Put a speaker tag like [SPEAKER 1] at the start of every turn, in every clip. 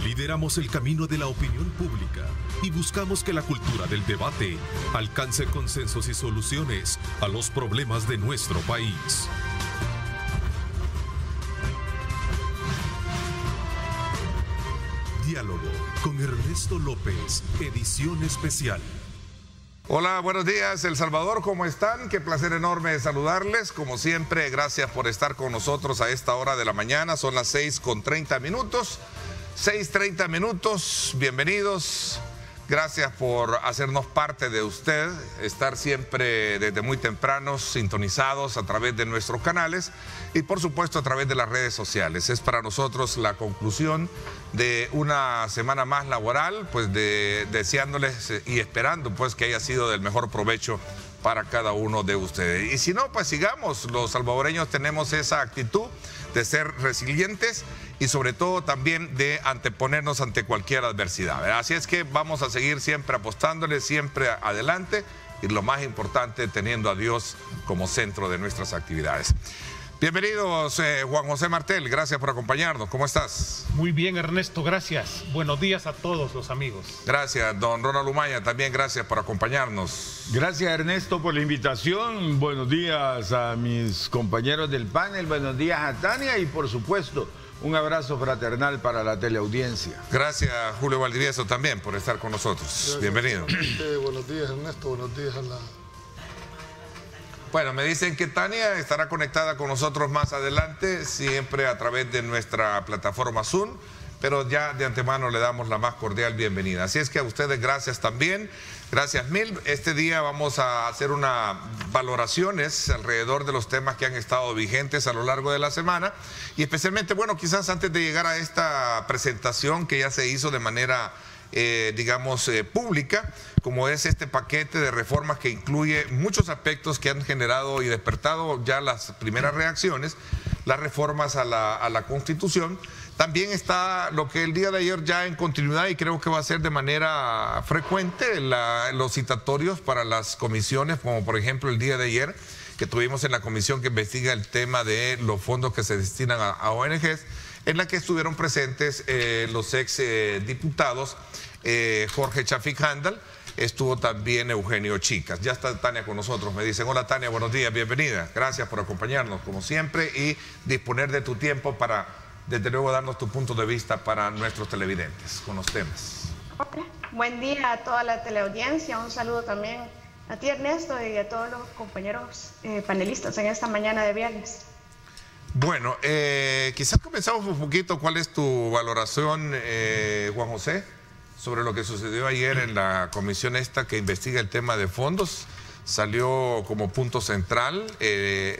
[SPEAKER 1] Lideramos el camino de la opinión pública y buscamos que la cultura del debate alcance consensos y soluciones a los problemas de nuestro país. Diálogo con Ernesto López, edición especial.
[SPEAKER 2] Hola, buenos días, El Salvador, ¿cómo están? Qué placer enorme saludarles. Como siempre, gracias por estar con nosotros a esta hora de la mañana. Son las 6:30. 6:30 minutos, bienvenidos. Gracias por hacernos parte de usted, estar siempre desde muy temprano sintonizados a través de nuestros canales y por supuesto a través de las redes sociales. Es para nosotros la conclusión de una semana más laboral, pues deseándoles y esperando pues que haya sido del mejor provecho para cada uno de ustedes. Y si no, pues sigamos. Los salvadoreños tenemos esa actitud de ser resilientes y sobre todo también de anteponernos ante cualquier adversidad, ¿verdad? Así es que vamos a seguir siempre apostándole, siempre adelante y lo más importante, teniendo a Dios como centro de nuestras actividades. Bienvenidos, Juan José Martel, gracias por acompañarnos. ¿Cómo estás?
[SPEAKER 3] Muy bien, Ernesto, gracias. Buenos días a todos los amigos.
[SPEAKER 2] Gracias, don Ronald Umaña, también gracias por acompañarnos.
[SPEAKER 4] Gracias, Ernesto, por la invitación. Buenos días a mis compañeros del panel, buenos días a Tania y por supuesto un abrazo fraternal para la teleaudiencia.
[SPEAKER 2] Gracias, Julio Valdivieso, también por estar con nosotros.
[SPEAKER 5] Gracias.
[SPEAKER 2] Bienvenido.
[SPEAKER 5] Buenos días, Ernesto, buenos días a la...
[SPEAKER 2] Bueno, me dicen que Tania estará conectada con nosotros más adelante, siempre a través de nuestra plataforma Zoom, pero ya de antemano le damos la más cordial bienvenida. Así es que a ustedes gracias también, gracias mil. Este día vamos a hacer unas valoraciones alrededor de los temas que han estado vigentes a lo largo de la semana y especialmente, bueno, quizás antes de llegar a esta presentación que ya se hizo de manera pública, como es este paquete de reformas que incluye muchos aspectos que han generado y despertado ya las primeras reacciones, las reformas a la Constitución. También está lo que el día de ayer ya en continuidad y creo que va a ser de manera frecuente los citatorios para las comisiones, como por ejemplo el día de ayer que tuvimos en la comisión que investiga el tema de los fondos que se destinan a ONGs, en la que estuvieron presentes los ex diputados Jorge Chafik Handal, estuvo también Eugenio Chicas. Ya está Tania con nosotros, me dicen, hola Tania, buenos días, bienvenida. Gracias por acompañarnos como siempre y disponer de tu tiempo para, desde luego, darnos tu punto de vista para nuestros televidentes con los temas.
[SPEAKER 6] Okay. Buen día a toda la teleaudiencia, un saludo también a ti Ernesto y a todos los compañeros panelistas en esta mañana de viernes.
[SPEAKER 2] Bueno, quizás comenzamos un poquito. ¿Cuál es tu valoración, Juan José, sobre lo que sucedió ayer en la comisión esta que investiga el tema de fondos? Salió como punto central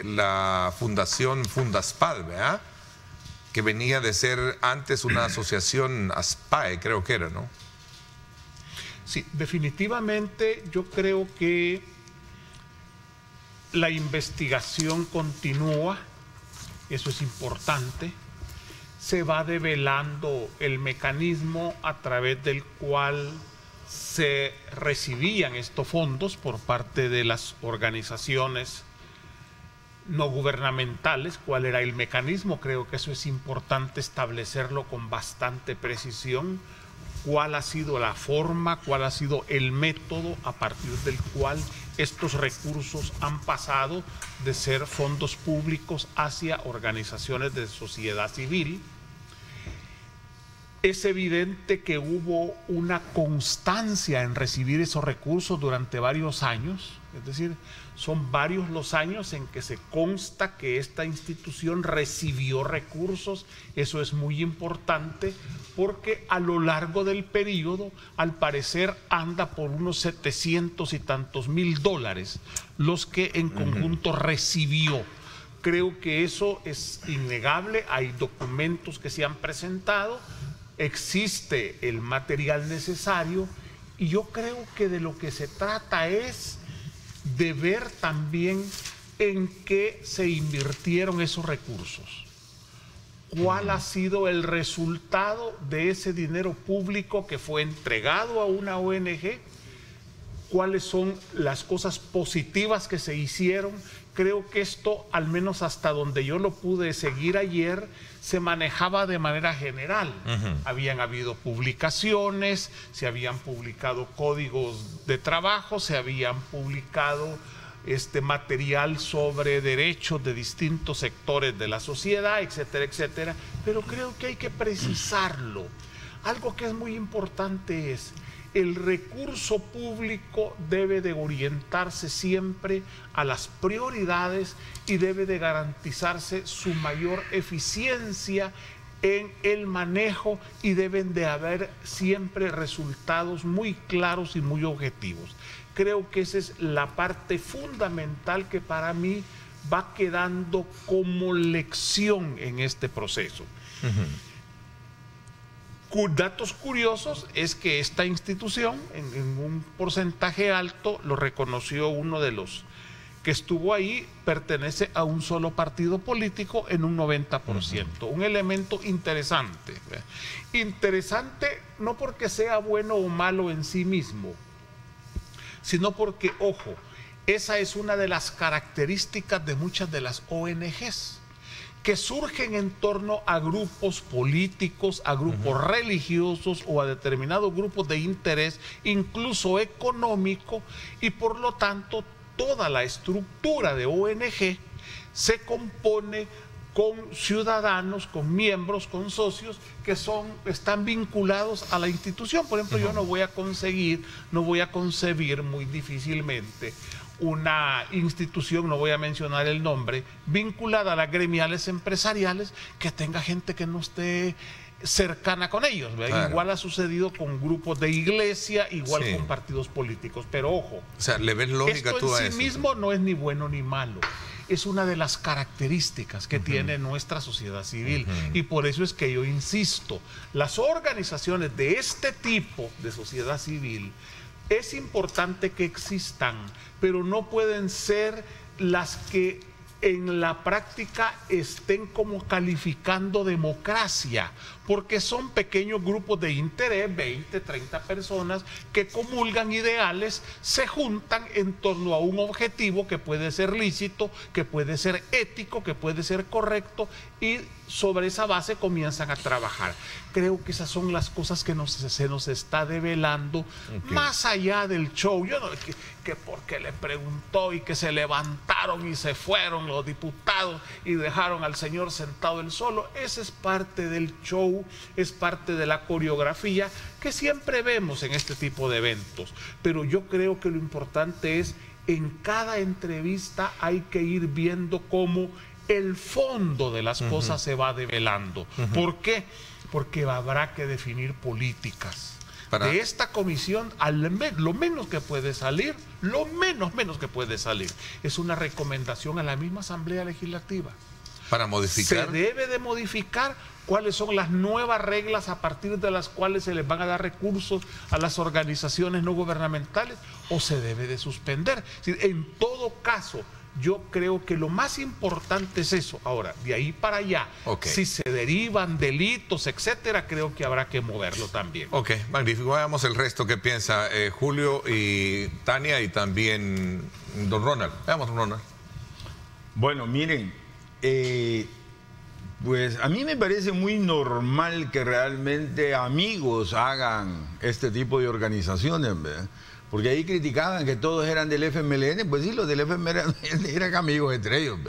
[SPEAKER 2] la fundación Fundaspad, ¿verdad? Que venía de ser antes una asociación ASPAE, creo que era, ¿no?
[SPEAKER 3] Sí, definitivamente yo creo que la investigación continúa. Eso es importante. Se va develando el mecanismo a través del cual se recibían estos fondos por parte de las organizaciones no gubernamentales. ¿Cuál era el mecanismo? Creo que eso es importante establecerlo con bastante precisión. ¿Cuál ha sido la forma? ¿Cuál ha sido el método a partir del cual estos recursos han pasado de ser fondos públicos hacia organizaciones de sociedad civil? Es evidente que hubo una constancia en recibir esos recursos durante varios años, es decir, son varios los años en que se consta que esta institución recibió recursos. Eso es muy importante porque a lo largo del periodo, al parecer, anda por unos 700 y tantos mil dólares los que en conjunto recibió. Creo que eso es innegable, hay documentos que se han presentado, existe el material necesario y yo creo que de lo que se trata es de ver también en qué se invirtieron esos recursos. ¿Cuál ha sido el resultado de ese dinero público que fue entregado a una ONG? ¿Cuáles son las cosas positivas que se hicieron? creo que esto, al menos hasta donde yo lo pude seguir ayer, se manejaba de manera general. Habían habido publicaciones, se habían publicado códigos de trabajo, se habían publicado material sobre derechos de distintos sectores de la sociedad, etcétera, etcétera. Pero creo que hay que precisarlo. Algo que es muy importante es: el recurso público debe de orientarse siempre a las prioridades y debe de garantizarse su mayor eficiencia en el manejo, y deben de haber siempre resultados muy claros y muy objetivos. Creo que esa es la parte fundamental que para mí va quedando como lección en este proceso. Datos curiosos es que esta institución, en un porcentaje alto, lo reconoció uno de los que estuvo ahí, pertenece a un solo partido político en un 90%. Un elemento interesante. Interesante no porque sea bueno o malo en sí mismo, sino porque, ojo, esa es una de las características de muchas de las ONGs, que surgen en torno a grupos políticos, a grupos religiosos o a determinados grupos de interés, incluso económico, y por lo tanto toda la estructura de ONG se compone con ciudadanos, con miembros, con socios que están vinculados a la institución. Por ejemplo, yo no voy a concebir muy difícilmente una institución, no voy a mencionar el nombre, vinculada a las gremiales empresariales, que tenga gente que no esté cercana con ellos. Claro. Igual ha sucedido con grupos de iglesia, igual con partidos políticos. Pero ojo,
[SPEAKER 2] o sea, ¿le ves lógica
[SPEAKER 3] esto
[SPEAKER 2] tú a
[SPEAKER 3] en sí
[SPEAKER 2] eso?
[SPEAKER 3] mismo no es ni bueno ni malo. Es una de las características que tiene nuestra sociedad civil. Y por eso es que yo insisto, las organizaciones de este tipo de sociedad civil es importante que existan, pero no pueden ser las que en la práctica estén como calificando democracia, porque son pequeños grupos de interés, 20, 30 personas que comulgan ideales, se juntan en torno a un objetivo que puede ser lícito, que puede ser ético, que puede ser correcto, y sobre esa base comienzan a trabajar. Creo que esas son las cosas que se nos está develando, más allá del show. Yo no, que porque le preguntó y que se levantaron y se fueron los diputados y dejaron al señor sentado él solo. Esa es parte del show, es parte de la coreografía que siempre vemos en este tipo de eventos. Pero yo creo que lo importante es, en cada entrevista hay que ir viendo cómo el fondo de las cosas se va develando. ¿Por qué? Porque habrá que definir políticas. De esta comisión, lo menos que puede salir, lo menos que puede salir, es una recomendación a la misma Asamblea Legislativa.
[SPEAKER 2] Para modificar.
[SPEAKER 3] Se debe de modificar cuáles son las nuevas reglas a partir de las cuales se les van a dar recursos a las organizaciones no gubernamentales, o se debe de suspender. En todo caso, yo creo que lo más importante es eso. Ahora, de ahí para allá, si se derivan delitos, etcétera, creo que habrá que moverlo también.
[SPEAKER 2] Ok, magnífico. Veamos el resto que piensa Julio y Tania, y también don Ronald. Veamos, don Ronald.
[SPEAKER 4] Bueno, miren, pues a mí me parece muy normal que realmente amigos hagan este tipo de organizaciones, ¿verdad? Porque ahí criticaban que todos eran del FMLN. Pues sí, los del FMLN eran amigos entre ellos.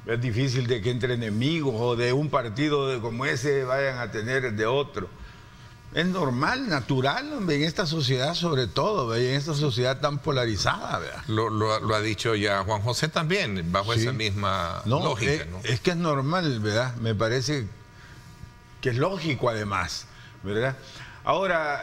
[SPEAKER 4] Es difícil de que entre enemigos o de un partido como ese vayan a tener de otro. Es normal, natural, en esta sociedad sobre todo, en esta sociedad tan polarizada.
[SPEAKER 2] Lo ha dicho ya Juan José también, bajo esa misma lógica.
[SPEAKER 4] Es que es normal, ¿verdad? Me parece que es lógico además, ¿verdad? Ahora,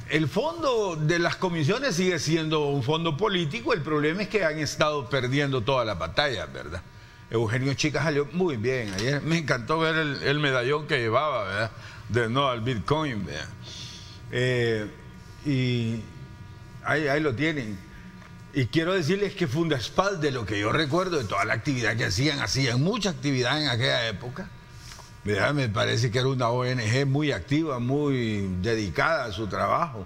[SPEAKER 4] el fondo de las comisiones sigue siendo un fondo político. El problema es que han estado perdiendo todas las batallas, ¿verdad? Eugenio Chica salió muy bien. Ayer me encantó ver el medallón que llevaba, ¿verdad? De no al Bitcoin, ¿verdad? Y ahí lo tienen. Y quiero decirles que Fundaspal, de lo que yo recuerdo de toda la actividad que hacían mucha actividad en aquella época. ¿Verdad? Me parece que era una ONG muy activa, muy dedicada a su trabajo.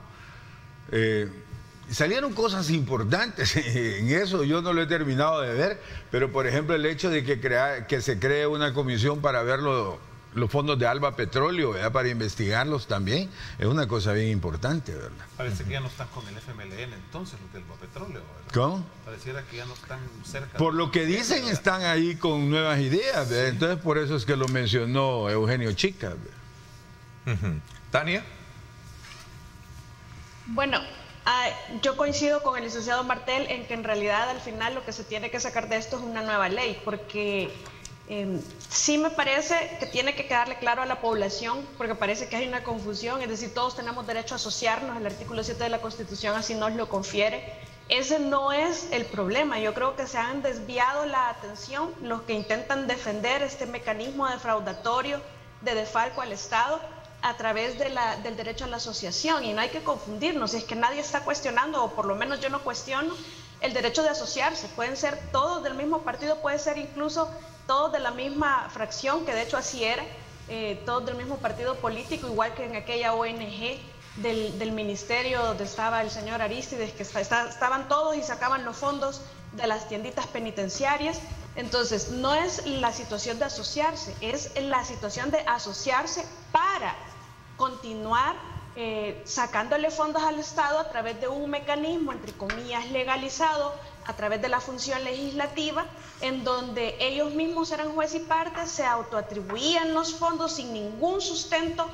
[SPEAKER 4] salieron cosas importantes en eso, yo no lo he terminado de ver, pero por ejemplo el hecho de que se cree una comisión para ver los fondos de Alba Petróleo, ¿verdad? Para investigarlos también, es una cosa bien importante, ¿verdad?
[SPEAKER 3] Parece que ya no están con el FMLN entonces, los del Alba Petróleo, ¿verdad?
[SPEAKER 4] ¿Cómo?
[SPEAKER 3] Pareciera que ya no están cerca.
[SPEAKER 4] Por lo que dicen, están ahí con nuevas ideas, ¿verdad? Sí. Entonces por eso es que lo mencionó Eugenio Chica, ¿verdad?
[SPEAKER 2] Tania.
[SPEAKER 6] Bueno, yo coincido con el licenciado Martel en que en realidad al final lo que se tiene que sacar de esto es una nueva ley, porque sí me parece que tiene que quedarle claro a la población, porque parece que hay una confusión, es decir, todos tenemos derecho a asociarnos, el artículo 7 de la Constitución así nos lo confiere. Ese no es el problema, yo creo que se han desviado la atención los que intentan defender este mecanismo defraudatorio de desfalco al Estado a través de del derecho a la asociación, y no hay que confundirnos, es que nadie está cuestionando, o por lo menos yo no cuestiono el derecho de asociarse. Pueden ser todos del mismo partido, puede ser incluso todos de la misma fracción, que de hecho así era, todos del mismo partido político, igual que en aquella ONG del ministerio donde estaba el señor Aristides, que estaban todos y sacaban los fondos de las tienditas penitenciarias. Entonces no es la situación de asociarse, es la situación de asociarse para continuar sacándole fondos al Estado a través de un mecanismo, entre comillas, legalizado, a través de la función legislativa, en donde ellos mismos eran juez y parte, se autoatribuían los fondos sin ningún sustento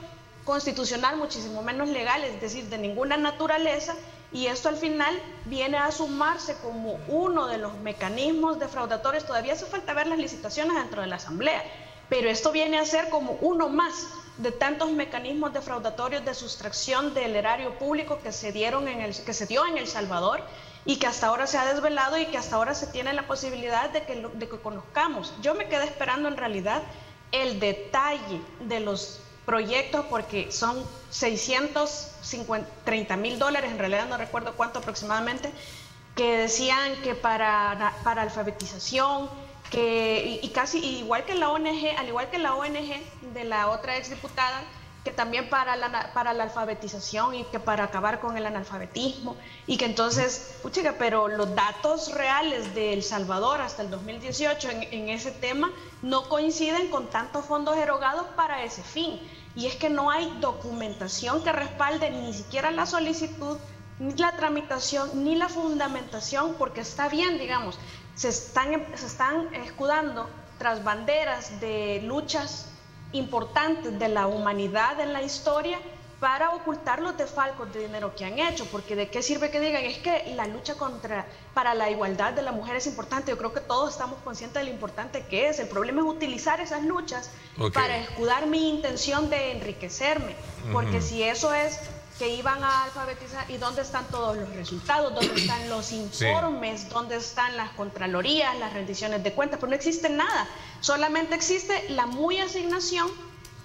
[SPEAKER 6] constitucional, muchísimo menos legal, es decir, de ninguna naturaleza, y esto al final viene a sumarse como uno de los mecanismos defraudatorios. Todavía hace falta ver las licitaciones dentro de la Asamblea, pero esto viene a ser como uno más de tantos mecanismos defraudatorios de sustracción del erario público que se dio en El Salvador, y que hasta ahora se ha desvelado y que hasta ahora se tiene la posibilidad de que conozcamos. Yo me quedé esperando en realidad el detalle de los proyectos, porque son $630,000, en realidad no recuerdo cuánto aproximadamente, que decían que para alfabetización, y casi igual que la ONG, al igual que la ONG de la otra exdiputada, que también para la alfabetización y que para acabar con el analfabetismo, y que entonces, puchica, pero los datos reales de El Salvador hasta el 2018 en ese tema no coinciden con tantos fondos erogados para ese fin, y es que no hay documentación que respalde ni siquiera la solicitud, ni la tramitación, ni la fundamentación, porque está bien, digamos, se están escudando tras banderas de luchas importantes de la humanidad en la historia para ocultar los desfalcos de dinero que han hecho, porque de qué sirve que digan es que la lucha para la igualdad de la mujer es importante. Yo creo que todos estamos conscientes de lo importante que es. El problema es utilizar esas luchas para escudar mi intención de enriquecerme, porque si eso es que iban a alfabetizar, ¿y dónde están todos los resultados? ¿Dónde están los informes? Sí. ¿Dónde están las contralorías, las rendiciones de cuentas? Pues no existe nada, solamente existe la muy asignación,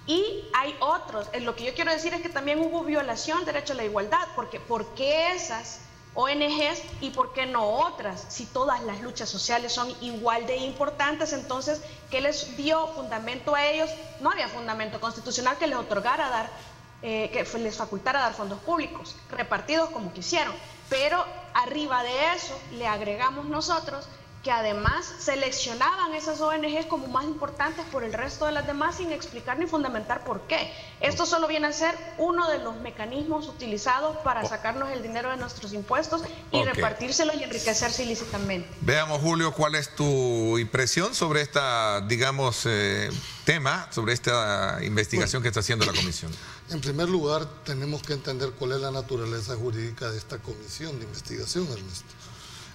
[SPEAKER 6] y hay otros. Lo que yo quiero decir es que también hubo violación del derecho a la igualdad, porque ¿por qué esas ONGs y por qué no otras? Si todas las luchas sociales son igual de importantes, entonces, ¿qué les dio fundamento a ellos? No había fundamento constitucional que les otorgara que les facultara dar fondos públicos, repartidos como quisieron. Pero arriba de eso le agregamos nosotros que además seleccionaban esas ONGs como más importantes por el resto de las demás sin explicar ni fundamentar por qué. Esto solo viene a ser uno de los mecanismos utilizados para sacarnos el dinero de nuestros impuestos y repartírselo y enriquecerse ilícitamente.
[SPEAKER 2] Veamos, Julio, ¿cuál es tu impresión sobre esta, digamos, tema, sobre esta investigación que está haciendo la comisión?
[SPEAKER 5] En primer lugar, tenemos que entender cuál es la naturaleza jurídica de esta comisión de investigación, Ernesto.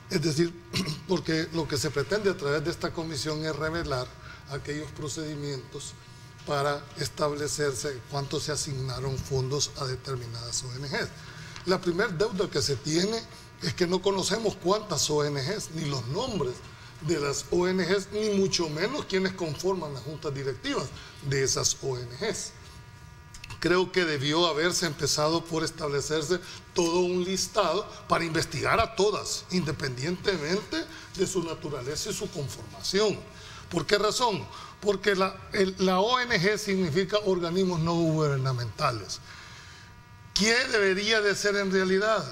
[SPEAKER 5] Es decir, porque lo que se pretende a través de esta comisión es revelar aquellos procedimientos para establecerse cuánto se asignaron fondos a determinadas ONGs. La primera deuda que se tiene es que no conocemos cuántas ONGs, ni los nombres de las ONGs, ni mucho menos quienes conforman las juntas directivas de esas ONGs. Creo que debió haberse empezado por establecerse todo un listado para investigar a todas, independientemente de su naturaleza y su conformación. ¿Por qué razón? Porque la ONG significa organismos no gubernamentales. ¿Qué debería de ser en realidad?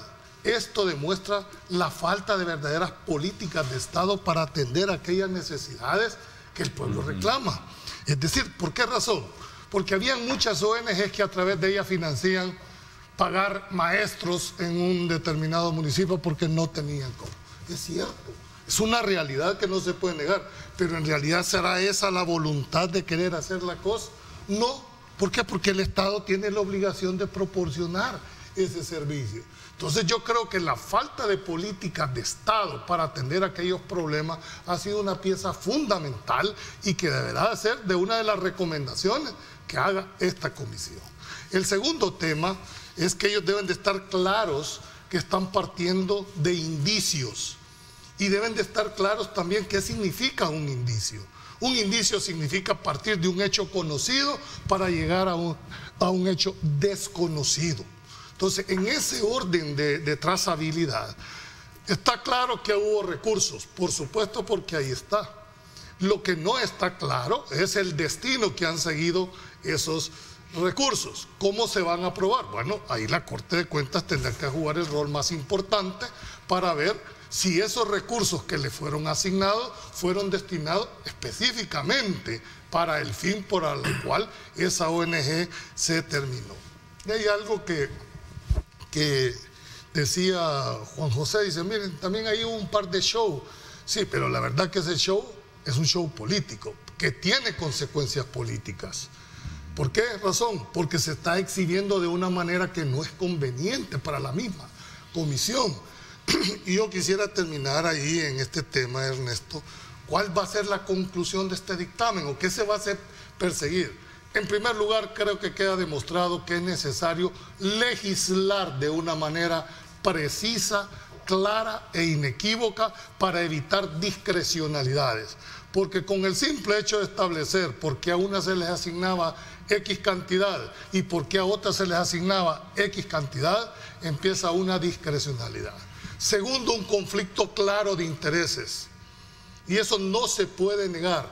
[SPEAKER 5] esto demuestra la falta de verdaderas políticas de Estado para atender aquellas necesidades que el pueblo reclama. Es decir, ¿por qué razón? Porque habían muchas ONGs que a través de ellas financian pagar maestros en un determinado municipio porque no tenían cómo. Es cierto, es una realidad que no se puede negar, pero en realidad ¿será esa la voluntad de querer hacer la cosa? No. ¿Por qué? Porque el Estado tiene la obligación de proporcionar ese servicio. Entonces yo creo que la falta de políticas de Estado para atender aquellos problemas ha sido una pieza fundamental y que deberá ser de una de las recomendaciones que haga esta comisión. El segundo tema es que ellos deben de estar claros que están partiendo de indicios y deben de estar claros también qué significa un indicio. Un indicio significa partir de un hecho conocido para llegar a un hecho desconocido. Entonces, en ese orden de trazabilidad, está claro que hubo recursos, por supuesto, porque ahí está. Lo que no está claro es el destino que han seguido esos recursos. ¿Cómo se van a aprobar? Bueno, ahí la Corte de Cuentas tendrá que jugar el rol más importante para ver si esos recursos que le fueron asignados fueron destinados específicamente para el fin por el cual esa ONG se terminó. Y hay algo que decía Juan José, dice, miren, también hay un par de shows. Sí, pero la verdad que ese show es un show político, que tiene consecuencias políticas. ¿Por qué razón? Porque se está exhibiendo de una manera que no es conveniente para la misma comisión. Y yo quisiera terminar ahí en este tema, Ernesto. ¿Cuál va a ser la conclusión de este dictamen o qué se va a hacer perseguir? En primer lugar, creo que queda demostrado que es necesario legislar de una manera precisa, clara e inequívoca para evitar discrecionalidades. Porque con el simple hecho de establecer por qué a una se les asignaba X cantidad y por qué a otra se les asignaba X cantidad, empieza una discrecionalidad. Segundo, un conflicto claro de intereses. Y eso no se puede negar.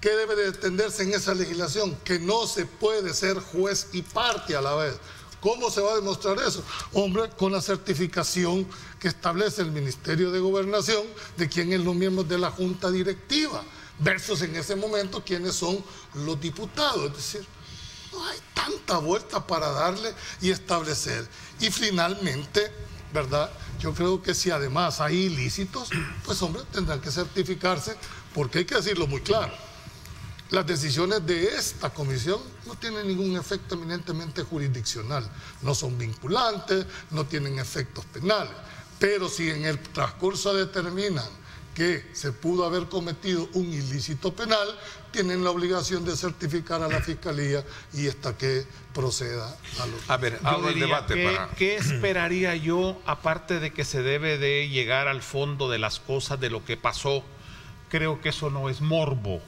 [SPEAKER 5] ¿Qué debe de entenderse en esa legislación? Que no se puede ser juez y parte a la vez. ¿Cómo se va a demostrar eso? Hombre, con la certificación que establece el Ministerio de Gobernación de quiénes son los miembros de la Junta Directiva, versus en ese momento quiénes son los diputados. Es decir, no hay tanta vuelta para darle y establecer. Y finalmente, ¿verdad? Yo creo que si además hay ilícitos, pues hombre, tendrán que certificarse, porque hay que decirlo muy claro. Las decisiones de esta comisión no tienen ningún efecto eminentemente jurisdiccional, no son vinculantes, no tienen efectos penales, pero si en el transcurso determinan que se pudo haber cometido un ilícito penal, tienen la obligación de certificar a la Fiscalía y hasta que proceda a los...
[SPEAKER 2] A ver, abro el debate
[SPEAKER 3] ¿Qué esperaría yo, aparte de que se debe de llegar al fondo de las cosas, de lo que pasó? Creo que eso no es morbo.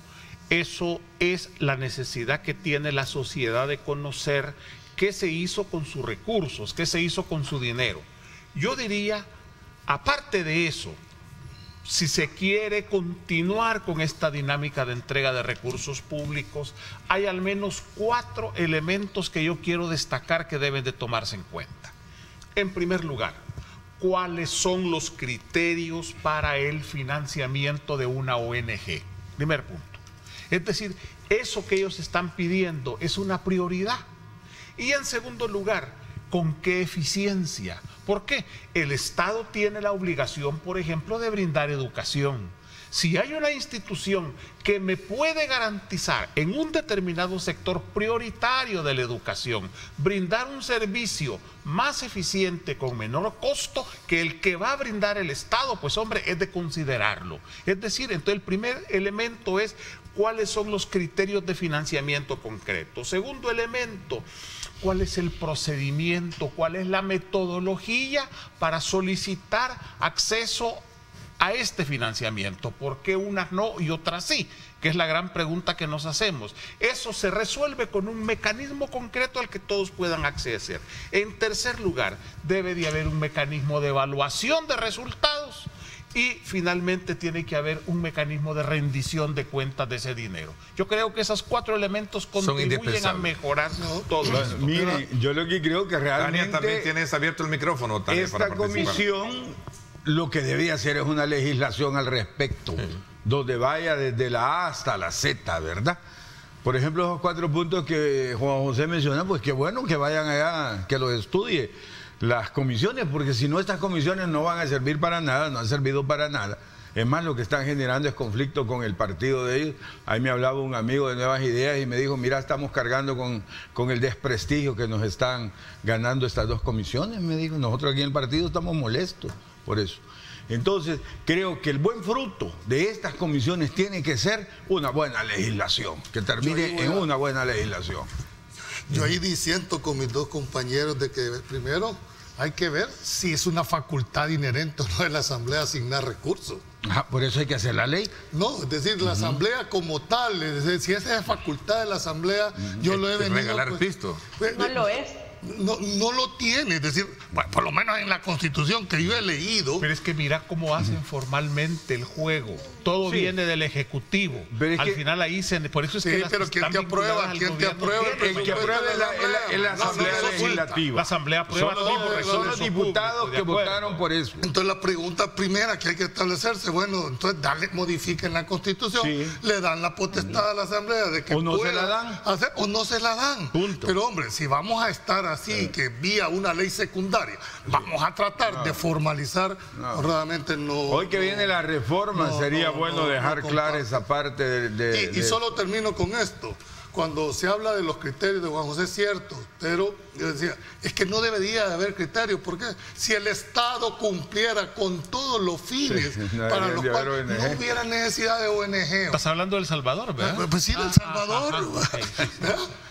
[SPEAKER 3] Eso es la necesidad que tiene la sociedad de conocer qué se hizo con sus recursos, qué se hizo con su dinero. Yo diría, aparte de eso, si se quiere continuar con esta dinámica de entrega de recursos públicos, hay al menos 4 elementos que yo quiero destacar que deben de tomarse en cuenta. En primer lugar, ¿cuáles son los criterios para el financiamiento de una ONG? Primer punto. Es decir, eso que ellos están pidiendo es una prioridad. Y en segundo lugar, ¿con qué eficiencia? ¿Por qué? El Estado tiene la obligación, por ejemplo, de brindar educación. Si hay una institución que me puede garantizar en un determinado sector prioritario de la educación, brindar un servicio más eficiente con menor costo que el que va a brindar el Estado, pues hombre, es de considerarlo. Es decir, entonces el primer elemento es cuáles son los criterios de financiamiento concreto. Segundo elemento, cuál es el procedimiento, cuál es la metodología para solicitar acceso a este financiamiento. ¿Por qué unas no y otras sí? Que es la gran pregunta que nos hacemos. Eso se resuelve con un mecanismo concreto al que todos puedan acceder. En tercer lugar, debe de haber un mecanismo de evaluación de resultados. y finalmente tiene que haber un mecanismo de rendición de cuentas de ese dinero. Yo creo que esos 4 elementos contribuyen a mejorar todo esto.
[SPEAKER 4] Miren, yo lo que creo que realmente...
[SPEAKER 2] Tania, también tienes abierto el micrófono, Tania,
[SPEAKER 4] esta comisión lo que debería hacer es una legislación al respecto, donde vaya desde la A hasta la Z, ¿verdad? Por ejemplo, esos 4 puntos que Juan José menciona, pues qué bueno que vayan allá, que los estudie las comisiones, porque si no, estas comisiones no van a servir para nada, no han servido para nada. Es más, lo que están generando es conflicto con el partido de ellos. Ahí me hablaba un amigo de Nuevas Ideas y me dijo, mira, estamos cargando con el desprestigio que nos están ganando estas 2 comisiones. Me dijo, nosotros aquí en el partido estamos molestos por eso. Entonces, creo que el buen fruto de estas comisiones tiene que ser una buena legislación, que termine en una buena legislación.
[SPEAKER 5] Yo ahí disiento con mis 2 compañeros de que primero hay que ver si es una facultad inherente o no de la Asamblea asignar recursos.
[SPEAKER 4] Por eso hay que hacer la ley.
[SPEAKER 5] No, es decir, la Asamblea como tal, es decir, si esa es facultad de la Asamblea, yo lo he venido...
[SPEAKER 2] Regalar pisto.
[SPEAKER 6] No lo es.
[SPEAKER 5] No lo tiene, es decir, bueno, por lo menos en la Constitución que yo he leído.
[SPEAKER 3] Pero es que mira cómo hacen formalmente el juego. Todo viene del Ejecutivo. Al final ahí por eso es que las
[SPEAKER 5] pero ¿quién te aprueba? ¿Quién te aprueba?
[SPEAKER 4] El que aprueba es la Asamblea Legislativa.
[SPEAKER 3] La Asamblea aprueba.
[SPEAKER 4] Son los diputados que votaron por eso.
[SPEAKER 5] Entonces la pregunta primera que hay que establecerse, bueno, entonces modifiquen la Constitución, le dan la potestad a la Asamblea de que
[SPEAKER 4] o no se la dan.
[SPEAKER 5] Hacer, o no se la dan.
[SPEAKER 4] Punto.
[SPEAKER 5] Pero hombre, si vamos a estar así, que vía una ley secundaria, vamos a tratar de formalizar, realmente no...
[SPEAKER 4] Hoy que viene la reforma, sería bueno dejar clara esa parte
[SPEAKER 5] y solo termino con esto. Cuando se habla de los criterios de Juan José, es cierto, pero yo decía, es que no debería de haber criterios, porque si el Estado cumpliera con todos los fines para los cuales no hubiera necesidad de ONG.
[SPEAKER 3] Estás hablando de El Salvador, ¿verdad?
[SPEAKER 5] Pues sí, de El Salvador,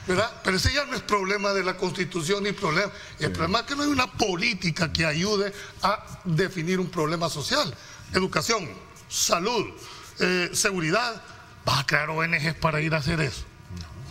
[SPEAKER 5] ¿verdad? Pero ese ya no es problema de la Constitución ni problema. El problema es que no hay una política que ayude a definir un problema social. Educación, salud, seguridad. ¿Vas a crear ONGs para ir a hacer eso?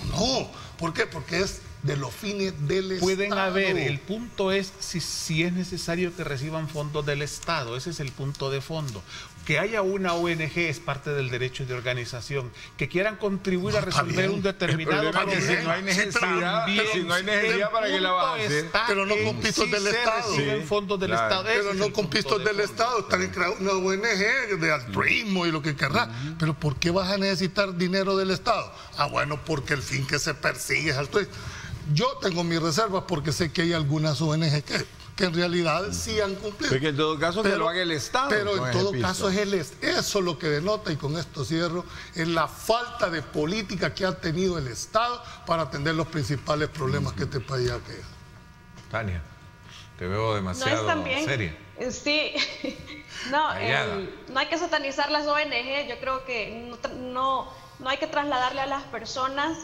[SPEAKER 5] No, ¿por qué? Porque es de los fines del Estado.
[SPEAKER 3] Pueden haber, el punto es si es necesario que reciban fondos del Estado, ese es el punto de fondo. Que haya una ONG es parte del derecho de organización, que quieran contribuir a resolver un determinado problema.
[SPEAKER 4] Si no hay necesidad, ¿para qué la vas a hacer?
[SPEAKER 5] Pero no con pistos del Estado.
[SPEAKER 3] Reciben fondos del Estado.
[SPEAKER 5] Pero no con pistos del Estado, están en una ONG de altruismo y lo que querrá. Pero ¿por qué vas a necesitar dinero del Estado? Bueno, porque el fin que se persigue es altruismo. Yo tengo mis reservas porque sé que hay algunas ONG que en realidad sí han cumplido.
[SPEAKER 4] Porque en todo caso que lo haga el Estado.
[SPEAKER 5] Pero en todo caso eso lo que denota, y con esto cierro, es la falta de política que ha tenido el Estado para atender los principales problemas que este país aqueja.
[SPEAKER 2] Tania, te veo demasiado seria.
[SPEAKER 6] Sí, no hay que satanizar las ONG. Yo creo que no hay que trasladarle a las personas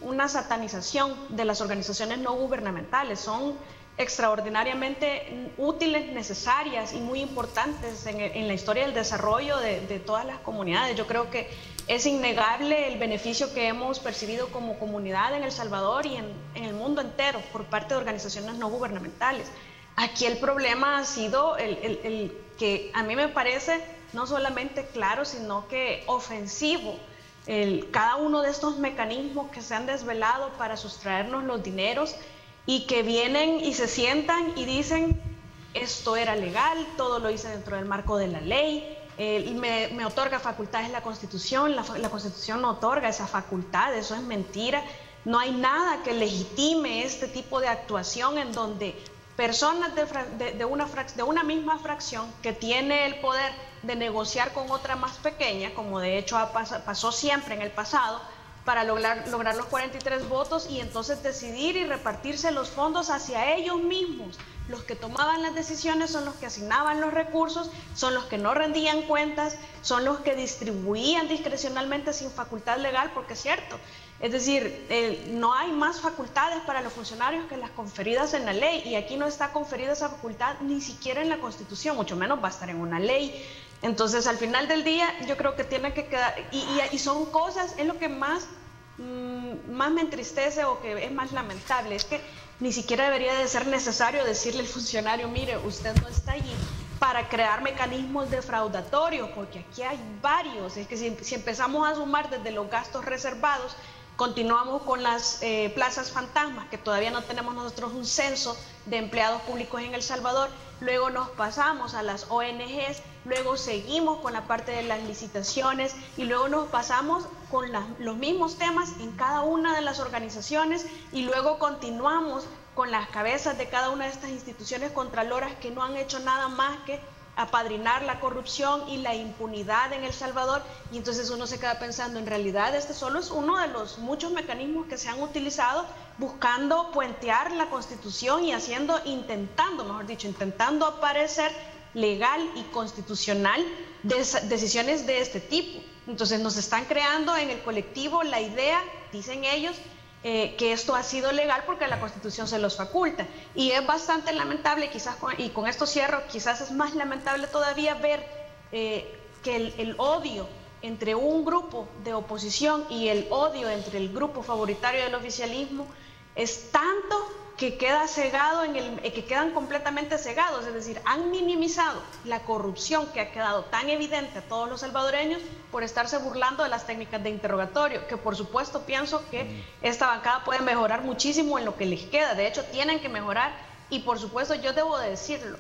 [SPEAKER 6] una satanización de las organizaciones no gubernamentales. Son extraordinariamente útiles, necesarias y muy importantes en la historia del desarrollo de todas las comunidades. Yo creo que es innegable el beneficio que hemos percibido como comunidad en El Salvador y en el mundo entero por parte de organizaciones no gubernamentales. Aquí el problema ha sido el que a mí me parece no solamente claro, sino que ofensivo. Cada uno de estos mecanismos que se han desvelado para sustraernos los dineros y que vienen y se sientan y dicen, esto era legal, todo lo hice dentro del marco de la ley, me otorga facultades la Constitución, la Constitución no otorga esa facultad, eso es mentira. No hay nada que legitime este tipo de actuación en donde personas de una misma fracción que tiene el poder de negociar con otra más pequeña, como de hecho pasó siempre en el pasado, para lograr los 43 votos y entonces decidir y repartirse los fondos hacia ellos mismos. Los que tomaban las decisiones son los que asignaban los recursos, son los que no rendían cuentas, son los que distribuían discrecionalmente sin facultad legal, porque es cierto. Es decir, no hay más facultades para los funcionarios que las conferidas en la ley, y aquí no está conferida esa facultad ni siquiera en la Constitución, mucho menos va a estar en una ley. Entonces, al final del día, yo creo que tiene que quedar, y son cosas, es lo que más me entristece o que es más lamentable, es que ni siquiera debería de ser necesario decirle al funcionario, mire, usted no está allí para crear mecanismos defraudatorios, porque aquí hay varios. Es que si empezamos a sumar desde los gastos reservados, continuamos con las plazas fantasmas, que todavía no tenemos nosotros un censo de empleados públicos en El Salvador, luego nos pasamos a las ONGs, luego seguimos con la parte de las licitaciones y luego nos pasamos con los mismos temas en cada una de las organizaciones y luego continuamos con las cabezas de cada una de estas instituciones contraloras que no han hecho nada más que apadrinar la corrupción y la impunidad en El Salvador, y entonces uno se queda pensando, en realidad este solo es uno de los muchos mecanismos que se han utilizado buscando puentear la Constitución y intentando aparecer legal y constitucional decisiones de este tipo. Entonces nos están creando en el colectivo la idea, dicen ellos, que esto ha sido legal porque la Constitución se los faculta. Y es bastante lamentable, quizás, y con esto cierro, quizás es más lamentable todavía ver que el odio entre un grupo de oposición y el odio entre el grupo favoritario del oficialismo es tanto que queda cegado que quedan completamente cegados, es decir, han minimizado la corrupción que ha quedado tan evidente a todos los salvadoreños por estarse burlando de las técnicas de interrogatorio, que por supuesto pienso que esta bancada puede mejorar muchísimo en lo que les queda, de hecho tienen que mejorar, y por supuesto yo debo de decirlo,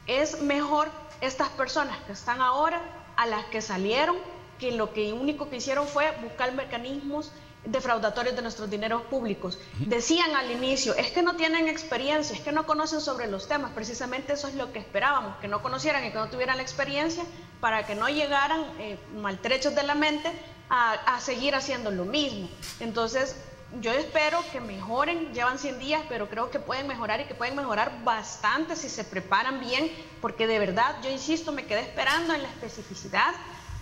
[SPEAKER 6] es mejor estas personas que están ahora a las que salieron, que lo único que hicieron fue buscar mecanismos defraudatorios de nuestros dineros públicos. Decían al inicio, es que no tienen experiencia, es que no conocen sobre los temas. Precisamente eso es lo que esperábamos, que no conocieran y que no tuvieran la experiencia para que no llegaran maltrechos de la mente a seguir haciendo lo mismo. Entonces yo espero que mejoren, llevan 100 días, pero creo que pueden mejorar y que pueden mejorar bastante si se preparan bien, porque de verdad, yo insisto, me quedé esperando en la especificidad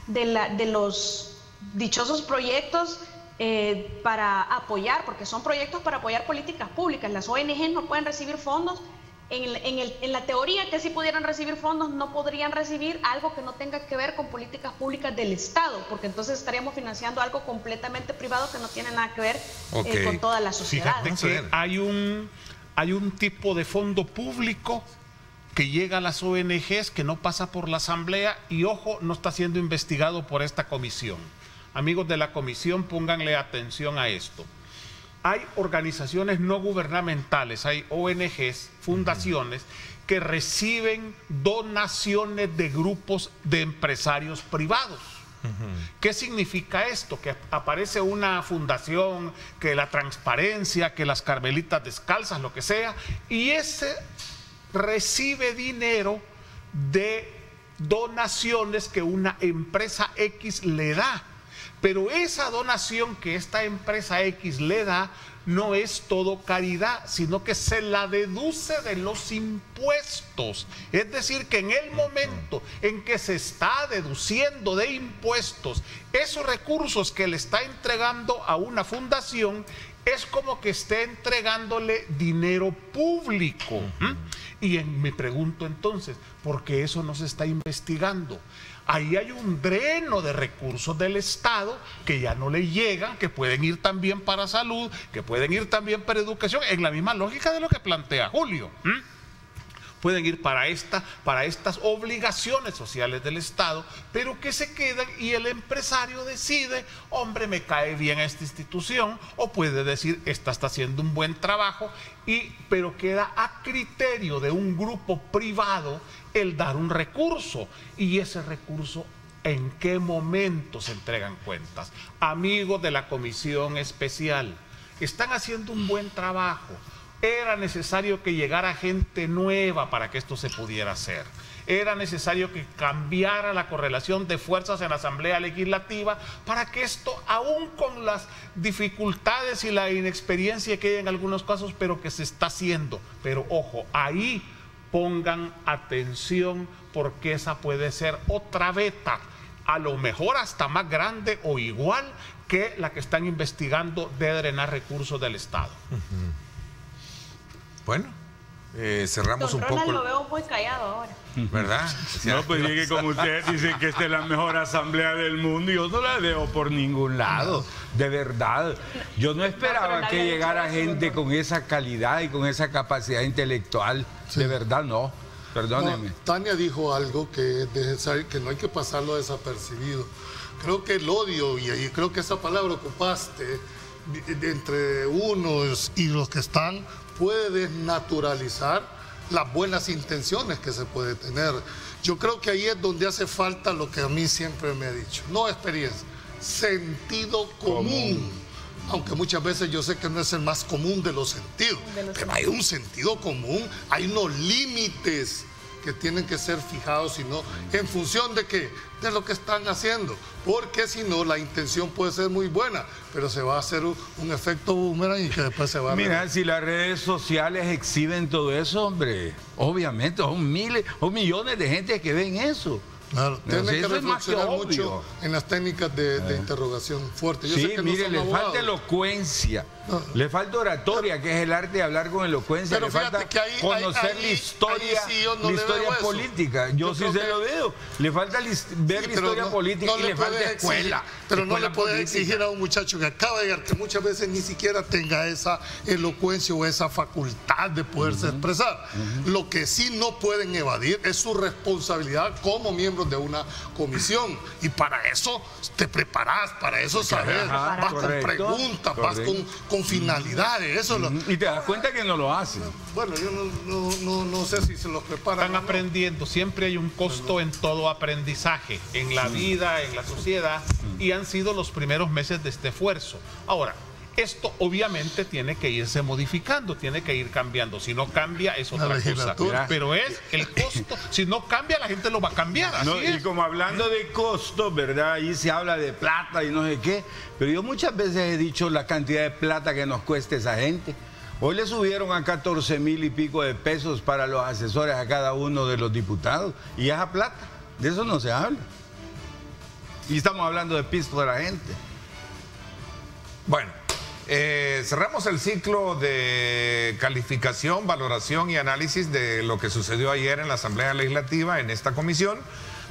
[SPEAKER 6] de los dichosos proyectos para apoyar, porque son proyectos para apoyar políticas públicas. Las ONG no pueden recibir fondos. En la teoría que sí pudieran recibir fondos, no podrían recibir algo que no tenga que ver con políticas públicas del Estado, porque entonces estaríamos financiando algo completamente privado que no tiene nada que ver con toda la sociedad.
[SPEAKER 3] Fíjate que hay un tipo de fondo público que llega a las ONGs que no pasa por la Asamblea y, ojo, no está siendo investigado por esta comisión. Amigos de la comisión, pónganle atención a esto. Hay organizaciones no gubernamentales, hay ONGs, fundaciones, que reciben donaciones de grupos de empresarios privados. ¿Qué significa esto? Que aparece una fundación, que la Transparencia, que las Carmelitas Descalzas, lo que sea, y ese recibe dinero de donaciones que una empresa X le da. Pero esa donación que esta empresa X le da no es todo caridad, sino que se la deduce de los impuestos. Es decir, que en el momento en que se está deduciendo de impuestos esos recursos que le está entregando a una fundación, es como que esté entregándole dinero público. Y me pregunto entonces, ¿por qué eso no se está investigando? Ahí hay un dreno de recursos del Estado que ya no le llegan, que pueden ir también para salud, que pueden ir también para educación, en la misma lógica de lo que plantea Julio. Pueden ir para estas obligaciones sociales del Estado, pero que se quedan y el empresario decide, hombre, me cae bien esta institución, o puede decir, esta está haciendo un buen trabajo, pero queda a criterio de un grupo privado el dar un recurso, y ese recurso, ¿en qué momento se entregan cuentas? Amigos de la Comisión Especial, están haciendo un buen trabajo. Era necesario que llegara gente nueva para que esto se pudiera hacer. Era necesario que cambiara la correlación de fuerzas en la Asamblea Legislativa para que esto, aún con las dificultades y la inexperiencia que hay en algunos casos, pero que se está haciendo. Pero ojo, ahí pongan atención, porque esa puede ser otra beta, a lo mejor hasta más grande o igual que la que están investigando de drenar recursos del Estado.
[SPEAKER 2] Bueno, cerramos
[SPEAKER 6] Don
[SPEAKER 2] un
[SPEAKER 6] Ronald
[SPEAKER 2] poco.
[SPEAKER 6] Lo veo muy callado ahora.
[SPEAKER 2] ¿Verdad?
[SPEAKER 4] No, pues llegue como ustedes dicen que esta es la mejor asamblea del mundo, y yo no la veo por ningún lado, de verdad. Yo no esperaba que llegara gente con esa calidad y con esa capacidad intelectual, de verdad no. perdónenme.
[SPEAKER 5] No, Tania dijo algo que es necesario, que no hay que pasarlo desapercibido. Creo que el odio, y creo que esa palabra ocupaste, entre unos y los que están, puede desnaturalizar las buenas intenciones que se puede tener. Yo creo que ahí es donde hace falta lo que a mí siempre me ha dicho, no experiencia, sentido común. Aunque muchas veces yo sé que no es el más común de los sentidos, pero hay un sentido común, hay unos límites que tienen que ser fijados, sino en función de qué, de lo que están haciendo, porque si no la intención puede ser muy buena, pero se va a hacer un efecto boomerang y que después se va a...
[SPEAKER 4] Mira, si las redes sociales exhiben todo eso, hombre, obviamente son miles o millones de gente que ven eso.
[SPEAKER 5] Claro, tiene que
[SPEAKER 4] eso es más que
[SPEAKER 5] reflexionar
[SPEAKER 4] obvio.
[SPEAKER 5] mucho en las técnicas de interrogación fuerte. Yo
[SPEAKER 4] Sí,
[SPEAKER 5] sé que
[SPEAKER 4] mire,
[SPEAKER 5] no
[SPEAKER 4] le
[SPEAKER 5] son
[SPEAKER 4] falta
[SPEAKER 5] abogados.
[SPEAKER 4] elocuencia, le falta oratoria, que es el arte de hablar con elocuencia,
[SPEAKER 5] Pero
[SPEAKER 4] le
[SPEAKER 5] fíjate
[SPEAKER 4] falta
[SPEAKER 5] que ahí-
[SPEAKER 4] conocer
[SPEAKER 5] ahí-
[SPEAKER 4] la historia,
[SPEAKER 5] ahí sí yo no
[SPEAKER 4] la
[SPEAKER 5] le
[SPEAKER 4] historia
[SPEAKER 5] veo eso.
[SPEAKER 4] política. Yo
[SPEAKER 5] Yo
[SPEAKER 4] sí
[SPEAKER 5] creo
[SPEAKER 4] se
[SPEAKER 5] que-
[SPEAKER 4] lo veo. Le falta ver
[SPEAKER 5] Sí,
[SPEAKER 4] la
[SPEAKER 5] pero
[SPEAKER 4] historia política y le falta
[SPEAKER 5] puedes
[SPEAKER 4] escuela.
[SPEAKER 5] exigir, pero no le
[SPEAKER 4] escuela
[SPEAKER 5] puedes
[SPEAKER 4] política.
[SPEAKER 5] exigir a un muchacho que acaba de llegar, que muchas veces ni siquiera tenga esa elocuencia o esa facultad de poderse expresar. Lo que sí no pueden evadir es su responsabilidad como miembros de una comisión. Y para eso te preparas, para eso sabes,
[SPEAKER 4] Ajá,
[SPEAKER 5] vas
[SPEAKER 4] correcto,
[SPEAKER 5] con preguntas, vas con finalidades. Eso lo-
[SPEAKER 4] Y te das cuenta que no lo hacen.
[SPEAKER 5] bueno, yo no sé si se los preparan.
[SPEAKER 3] Están
[SPEAKER 5] o no.
[SPEAKER 3] aprendiendo, siempre hay un costo en todo aprendizaje, en la vida, en la sociedad, y han sido los primeros meses de este esfuerzo. Ahora, esto obviamente tiene que irse modificando, tiene que ir cambiando. Si no cambia es otra cosa.
[SPEAKER 5] legislatura.
[SPEAKER 3] Pero es el costo. Si no cambia, la gente lo va a cambiar. Así
[SPEAKER 4] No, y
[SPEAKER 3] es.
[SPEAKER 4] como hablando de costos, ¿verdad? Ahí se habla de plata y no sé qué, pero yo muchas veces he dicho la cantidad de plata que nos cuesta esa gente. Hoy le subieron a 14,000 y pico de pesos para los asesores a cada uno de los diputados, y esa plata, de eso no se habla. Y estamos hablando de pisto de la gente.
[SPEAKER 2] Bueno, cerramos el ciclo de calificación, valoración y análisis de lo que sucedió ayer en la Asamblea Legislativa, en esta comisión.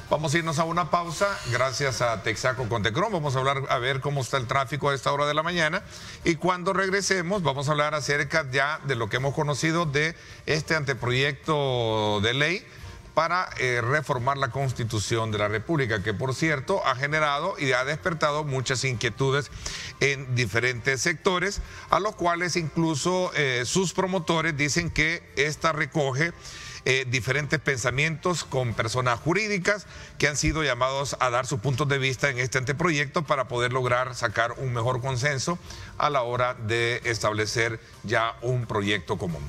[SPEAKER 2] Vamos a irnos a una pausa, gracias a Texaco Contecron. Vamos a hablar, a ver cómo está el tráfico a esta hora de la mañana. Y cuando regresemos, vamos a hablar acerca ya de lo que hemos conocido de este anteproyecto de ley para reformar la Constitución de la República, que por cierto ha generado y ha despertado muchas inquietudes en diferentes sectores, a los cuales incluso sus promotores dicen que esta recoge diferentes pensamientos con personas jurídicas que han sido llamados a dar sus puntos de vista en este anteproyecto para poder lograr sacar un mejor consenso a la hora de establecer ya un proyecto común.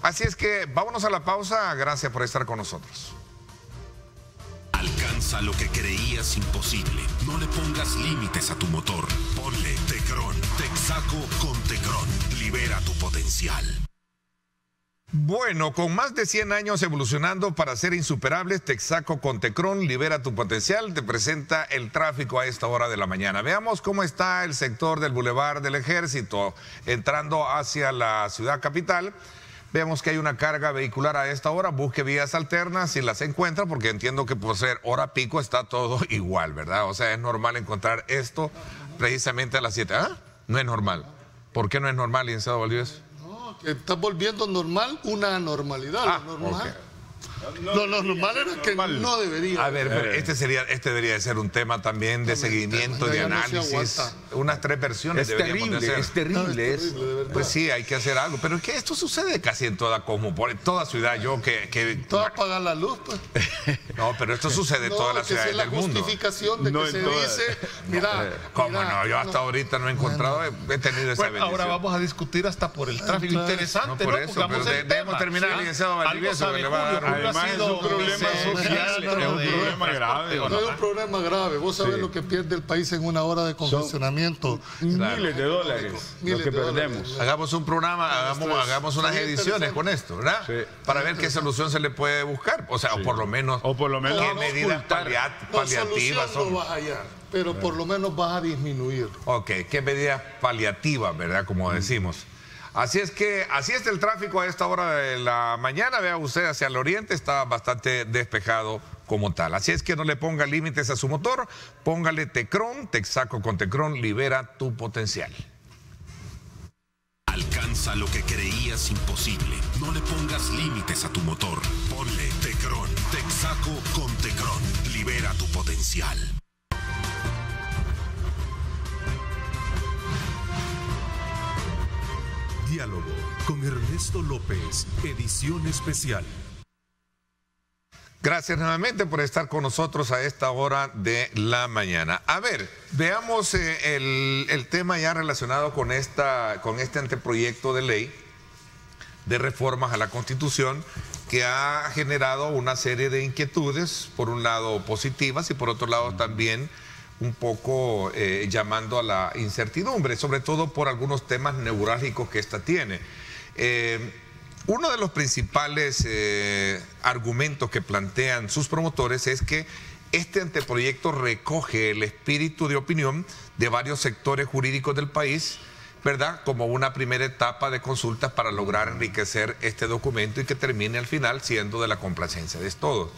[SPEAKER 2] Así es que vámonos a la pausa. Gracias por estar con nosotros.
[SPEAKER 1] Alcanza lo que creías imposible. No le pongas límites a tu motor. Ponle Tecron. Texaco con Tecron. Libera tu potencial.
[SPEAKER 2] Bueno, con más de 100 años evolucionando para ser insuperables, Texaco con Tecron, libera tu potencial, te presenta el tráfico a esta hora de la mañana. Veamos cómo está el sector del Boulevard del Ejército, entrando hacia la ciudad capital. Vemos que hay una carga vehicular a esta hora, busque vías alternas si las encuentra, porque entiendo que por ser hora pico está todo igual, ¿verdad? O sea, es normal encontrar esto precisamente a las 7. ¿Ah? No es normal. ¿Por qué no es normal, licenciado Valdivieso?
[SPEAKER 5] Que está volviendo normal una anormalidad. Lo normal.
[SPEAKER 2] ok.
[SPEAKER 5] Lo normal era que no debería.
[SPEAKER 2] A ver, pero este debería de ser un tema también de seguimiento, de
[SPEAKER 5] ya no se
[SPEAKER 2] análisis.
[SPEAKER 5] aguanta.
[SPEAKER 2] Unas 3 versiones
[SPEAKER 4] Es
[SPEAKER 2] deberíamos de
[SPEAKER 4] terrible,
[SPEAKER 2] hacer.
[SPEAKER 4] es terrible.
[SPEAKER 5] Es terrible, de verdad.
[SPEAKER 2] Pues sí, hay que hacer algo. Pero es que esto sucede casi en toda cosmopolita, toda ciudad.
[SPEAKER 5] Todo apagar la luz, pues.
[SPEAKER 2] No, pero esto sucede en
[SPEAKER 5] No,
[SPEAKER 2] todas las
[SPEAKER 5] que esa
[SPEAKER 2] ciudades
[SPEAKER 5] es la
[SPEAKER 2] del mundo.
[SPEAKER 5] justificación de
[SPEAKER 4] No
[SPEAKER 5] que
[SPEAKER 4] en
[SPEAKER 5] se
[SPEAKER 4] todas.
[SPEAKER 5] dice, mira.
[SPEAKER 2] ¿Cómo
[SPEAKER 5] mira,
[SPEAKER 2] no? Yo hasta ahorita no he encontrado, he tenido esa
[SPEAKER 3] Bueno, ahora
[SPEAKER 2] bendición.
[SPEAKER 3] vamos a discutir hasta por el tráfico.
[SPEAKER 5] Claro.
[SPEAKER 3] Interesante,
[SPEAKER 2] No,
[SPEAKER 3] ¿no?
[SPEAKER 2] por eso,
[SPEAKER 3] Pongamos
[SPEAKER 2] pero
[SPEAKER 3] el
[SPEAKER 2] debemos
[SPEAKER 3] tema.
[SPEAKER 2] terminar,
[SPEAKER 3] ¿Sí?
[SPEAKER 2] licenciado
[SPEAKER 3] Algo
[SPEAKER 2] Valdivieso,
[SPEAKER 3] sabe
[SPEAKER 2] que le va a
[SPEAKER 3] Julio,
[SPEAKER 2] dar-
[SPEAKER 3] Julio ha
[SPEAKER 4] Además, es
[SPEAKER 3] sido
[SPEAKER 4] un problema
[SPEAKER 3] viceconsejero
[SPEAKER 4] social, es un
[SPEAKER 3] de
[SPEAKER 4] problema grave.
[SPEAKER 3] transporte,
[SPEAKER 5] No es un problema grave. Vos sabés
[SPEAKER 4] Sí.
[SPEAKER 5] lo que pierde el país en una hora de congestionamiento.
[SPEAKER 4] Miles de dólares
[SPEAKER 5] Miles
[SPEAKER 4] lo que
[SPEAKER 5] de dólares.
[SPEAKER 4] perdemos.
[SPEAKER 2] Hagamos un programa, hagamos unas
[SPEAKER 5] Está
[SPEAKER 2] ediciones
[SPEAKER 5] interesante.
[SPEAKER 2] con esto, ¿verdad?
[SPEAKER 4] Sí.
[SPEAKER 2] Para ver qué solución se le puede buscar. O sea, o por lo menos, qué
[SPEAKER 5] no,
[SPEAKER 2] medidas
[SPEAKER 4] ocultar.
[SPEAKER 2] paliativas
[SPEAKER 5] solución no
[SPEAKER 2] son.
[SPEAKER 5] vas a hallar, pero por lo menos vas a disminuir.
[SPEAKER 2] Ok, qué medidas paliativas, ¿verdad? Como decimos. Así es que, así está el tráfico a esta hora de la mañana. Vea usted hacia el oriente, está bastante despejado como tal. Así es que no le ponga límites a su motor, póngale Tecron, Texaco con Tecron, libera tu potencial.
[SPEAKER 1] Alcanza
[SPEAKER 7] Alcanza lo que creías imposible. No le pongas límites a tu motor. Ponle Tecron. Texaco con Tecron. Libera tu potencial.
[SPEAKER 1] Diálogo con Ernesto López, edición especial.
[SPEAKER 2] Gracias nuevamente por estar con nosotros a esta hora de la mañana. A ver, veamos el tema ya relacionado con este anteproyecto de ley de reformas a la Constitución, que ha generado una serie de inquietudes, por un lado positivas y por otro lado también un poco llamando a la incertidumbre, sobre todo por algunos temas neurálgicos que esta tiene. Uno de los principales argumentos que plantean sus promotores es que este anteproyecto recoge el espíritu de opinión de varios sectores jurídicos del país, ¿verdad?, como una primera etapa de consultas para lograr enriquecer este documento y que termine al final siendo de la complacencia de todos.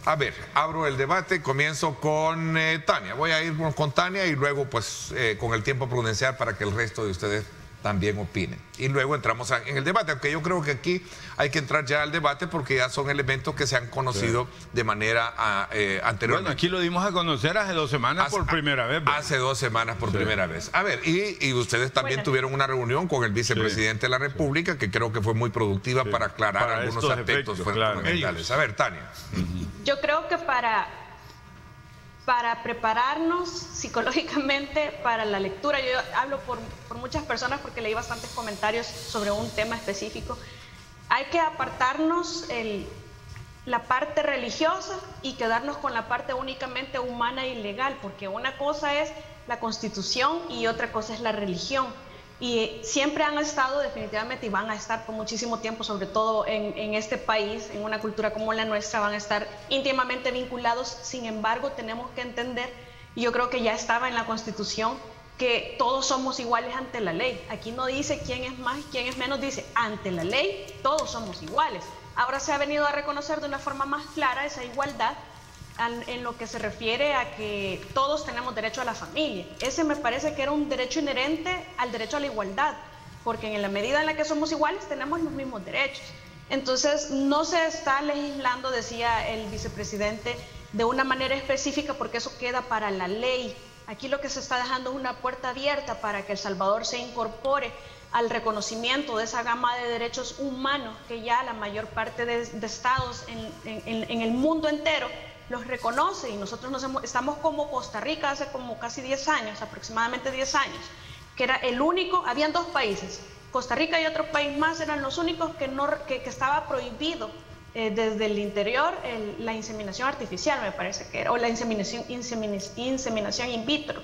[SPEAKER 2] A ver, abro el debate, comienzo con Tania. Voy a ir con Tania y luego pues con el tiempo prudencial para que el resto de ustedes también opinen. Y luego entramos en el debate, aunque yo creo que aquí hay que entrar ya al debate porque ya son elementos que se han conocido de manera anterior.
[SPEAKER 4] Bueno, aquí lo dimos a conocer hace 2 semanas por primera vez.
[SPEAKER 2] Hace 2 semanas por primera vez. A ver, y ustedes también tuvieron una reunión con el vicepresidente de la República que creo que fue muy productiva para aclarar algunos aspectos fundamentales. A ver, Tania.
[SPEAKER 6] Yo creo que para prepararnos psicológicamente para la lectura, yo hablo por muchas personas porque leí bastantes comentarios sobre un tema específico, hay que apartarnos la parte religiosa y quedarnos con la parte únicamente humana y legal, porque una cosa es la Constitución y otra cosa es la religión. Y siempre han estado definitivamente y van a estar por muchísimo tiempo, sobre todo en este país, en una cultura como la nuestra, van a estar íntimamente vinculados. Sin embargo, tenemos que entender, y yo creo que ya estaba en la Constitución, que todos somos iguales ante la ley. Aquí no dice quién es más y quién es menos, dice ante la ley todos somos iguales. Ahora se ha venido a reconocer de una forma más clara esa igualdad en lo que se refiere a que todos tenemos derecho a la familia. Ese me parece que era un derecho inherente al derecho a la igualdad, porque en la medida en la que somos iguales tenemos los mismos derechos. Entonces no se está legislando, decía el vicepresidente, de una manera específica porque eso queda para la ley. Aquí lo que se está dejando es una puerta abierta para que El Salvador se incorpore al reconocimiento de esa gama de derechos humanos que ya la mayor parte de estados en el mundo entero los reconoce, y nosotros estamos como Costa Rica hace como casi 10 años, aproximadamente 10 años, que era el único, habían 2 países, Costa Rica y otro país más eran los únicos que estaba prohibido desde el interior la inseminación artificial, me parece que era, o la inseminación in vitro.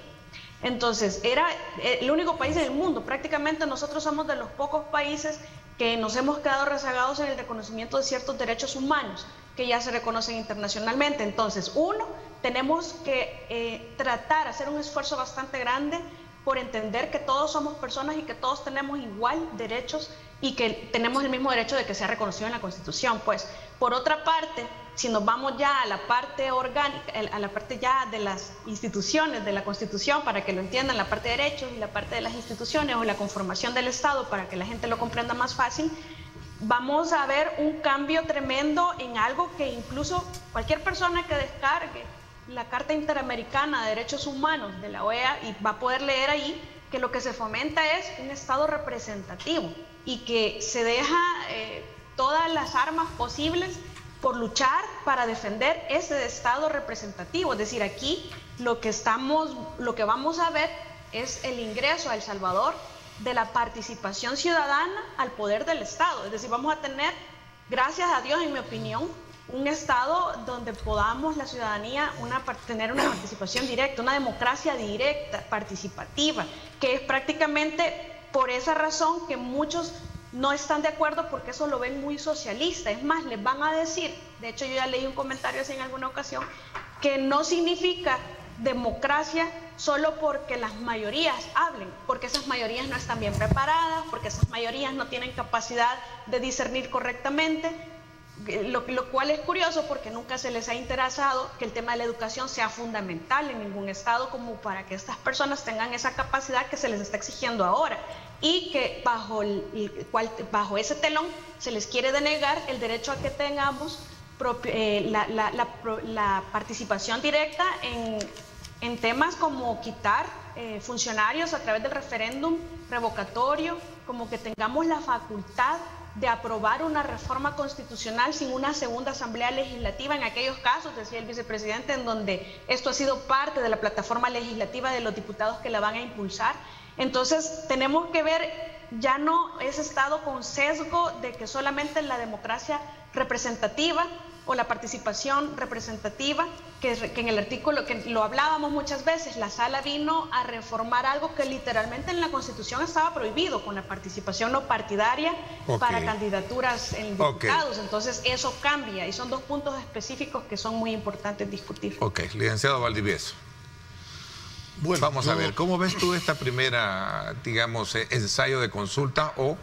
[SPEAKER 6] Entonces, era el único país en el mundo. Prácticamente nosotros somos de los pocos países que nos hemos quedado rezagados en el reconocimiento de ciertos derechos humanos que ya se reconocen internacionalmente. Entonces, tenemos que hacer un esfuerzo bastante grande por entender que todos somos personas y que todos tenemos igual derechos y que tenemos el mismo derecho de que sea reconocido en la Constitución. Pues, por otra parte, si nos vamos ya a la parte orgánica, a la parte ya de las instituciones de la Constitución, para que lo entiendan, la parte de derechos y la parte de las instituciones o la conformación del Estado, para que la gente lo comprenda más fácil, vamos a ver un cambio tremendo en algo que incluso cualquier persona que descargue la Carta Interamericana de Derechos Humanos de la OEA y va a poder leer ahí que lo que se fomenta es un Estado representativo y que se deja todas las armas posibles por luchar para defender ese Estado representativo. Es decir, aquí lo que vamos a ver es el ingreso a El Salvador de la participación ciudadana al poder del Estado. Es decir, vamos a tener, gracias a Dios, en mi opinión, un Estado donde podamos la ciudadanía tener una participación directa, una democracia directa, participativa, que es prácticamente por esa razón que muchos no están de acuerdo, porque eso lo ven muy socialista. Es más, les van a decir, de hecho yo ya leí un comentario así en alguna ocasión, que no significa democracia solo porque las mayorías hablen, porque esas mayorías no están bien preparadas, porque esas mayorías no tienen capacidad de discernir correctamente, lo cual es curioso porque nunca se les ha interesado que el tema de la educación sea fundamental en ningún estado como para que estas personas tengan esa capacidad que se les está exigiendo ahora. y que bajo ese telón se les quiere denegar el derecho a que tengamos la participación directa en temas como quitar funcionarios a través del referéndum revocatorio, como que tengamos la facultad de aprobar una reforma constitucional sin una segunda asamblea legislativa en aquellos casos, decía el vicepresidente, en donde esto ha sido parte de la plataforma legislativa de los diputados que la van a impulsar. Entonces tenemos que ver ya no ese Estado con sesgo de que solamente la democracia representativa o la participación representativa, que en el artículo, que lo hablábamos muchas veces, la sala vino a reformar algo que literalmente en la Constitución estaba prohibido, con la participación no partidaria para candidaturas en diputados. Entonces eso cambia y son dos puntos específicos que son muy importantes discutir.
[SPEAKER 2] Licenciado Valdivieso. Bueno, vamos a ver, ¿cómo ves tú esta primera, digamos, ensayo de consulta o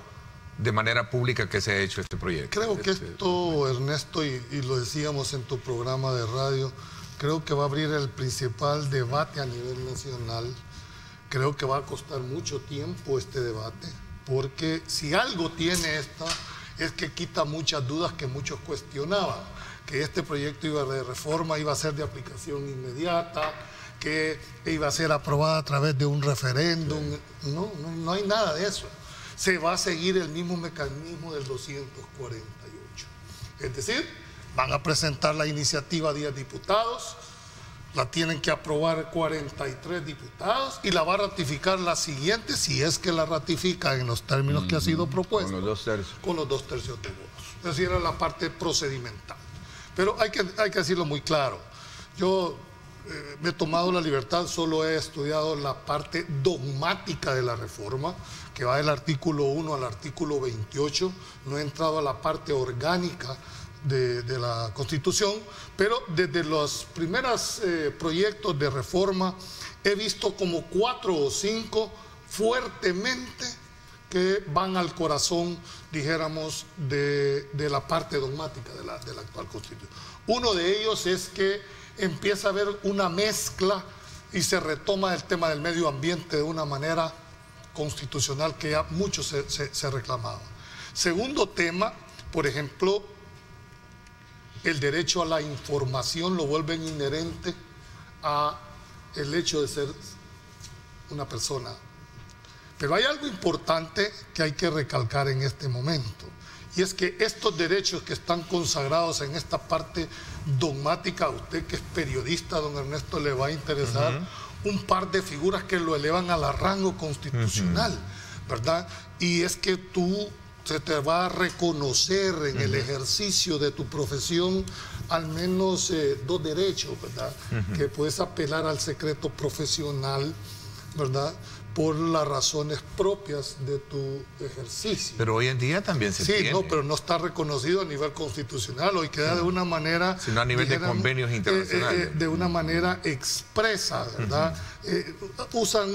[SPEAKER 2] de manera pública que se ha hecho este proyecto?
[SPEAKER 5] Creo que esto, Ernesto, y lo decíamos en tu programa de radio, creo que va a abrir el principal debate a nivel nacional. Creo que va a costar mucho tiempo este debate, porque si algo tiene esta, es que quita muchas dudas que muchos cuestionaban, que este proyecto de reforma iba a ser de aplicación inmediata, que iba a ser aprobada a través de un referéndum. No hay nada de eso. Se va a seguir el mismo mecanismo del 248. Es decir, van a presentar la iniciativa a 10 diputados, la tienen que aprobar 43 diputados y la va a ratificar la siguiente, si es que la ratifica en los términos que ha sido propuesto.
[SPEAKER 4] Con los 2 tercios.
[SPEAKER 5] Con los 2 tercios de votos. Es decir, era la parte procedimental. Pero hay que decirlo muy claro. Yo me he tomado la libertad, solo he estudiado la parte dogmática de la reforma, que va del artículo 1 al artículo 28, no he entrado a la parte orgánica de la Constitución, pero desde los primeros proyectos de reforma he visto como 4 o 5 fuertemente que van al corazón, dijéramos, de la parte dogmática de la actual Constitución. Uno de ellos es que empieza a haber una mezcla y se retoma el tema del medio ambiente de una manera constitucional que ya mucho se reclamaba. Segundo tema, por ejemplo, el derecho a la información lo vuelven inherente a el hecho de ser una persona. Pero hay algo importante que hay que recalcar en este momento, y es que estos derechos que están consagrados en esta parte dogmática, a usted que es periodista, don Ernesto, le va a interesar un par de figuras que lo elevan al rango constitucional, ¿verdad? Y es que se te va a reconocer en el ejercicio de tu profesión al menos 2 derechos, ¿verdad? Que puedes apelar al secreto profesional, ¿verdad?, por las razones propias de tu ejercicio.
[SPEAKER 2] Pero hoy en día también se tiene.
[SPEAKER 5] Sí, no, pero no está reconocido a nivel constitucional, hoy queda de una manera...
[SPEAKER 2] Sino a nivel de convenios internacionales.
[SPEAKER 5] De una manera expresa, ¿verdad? Usan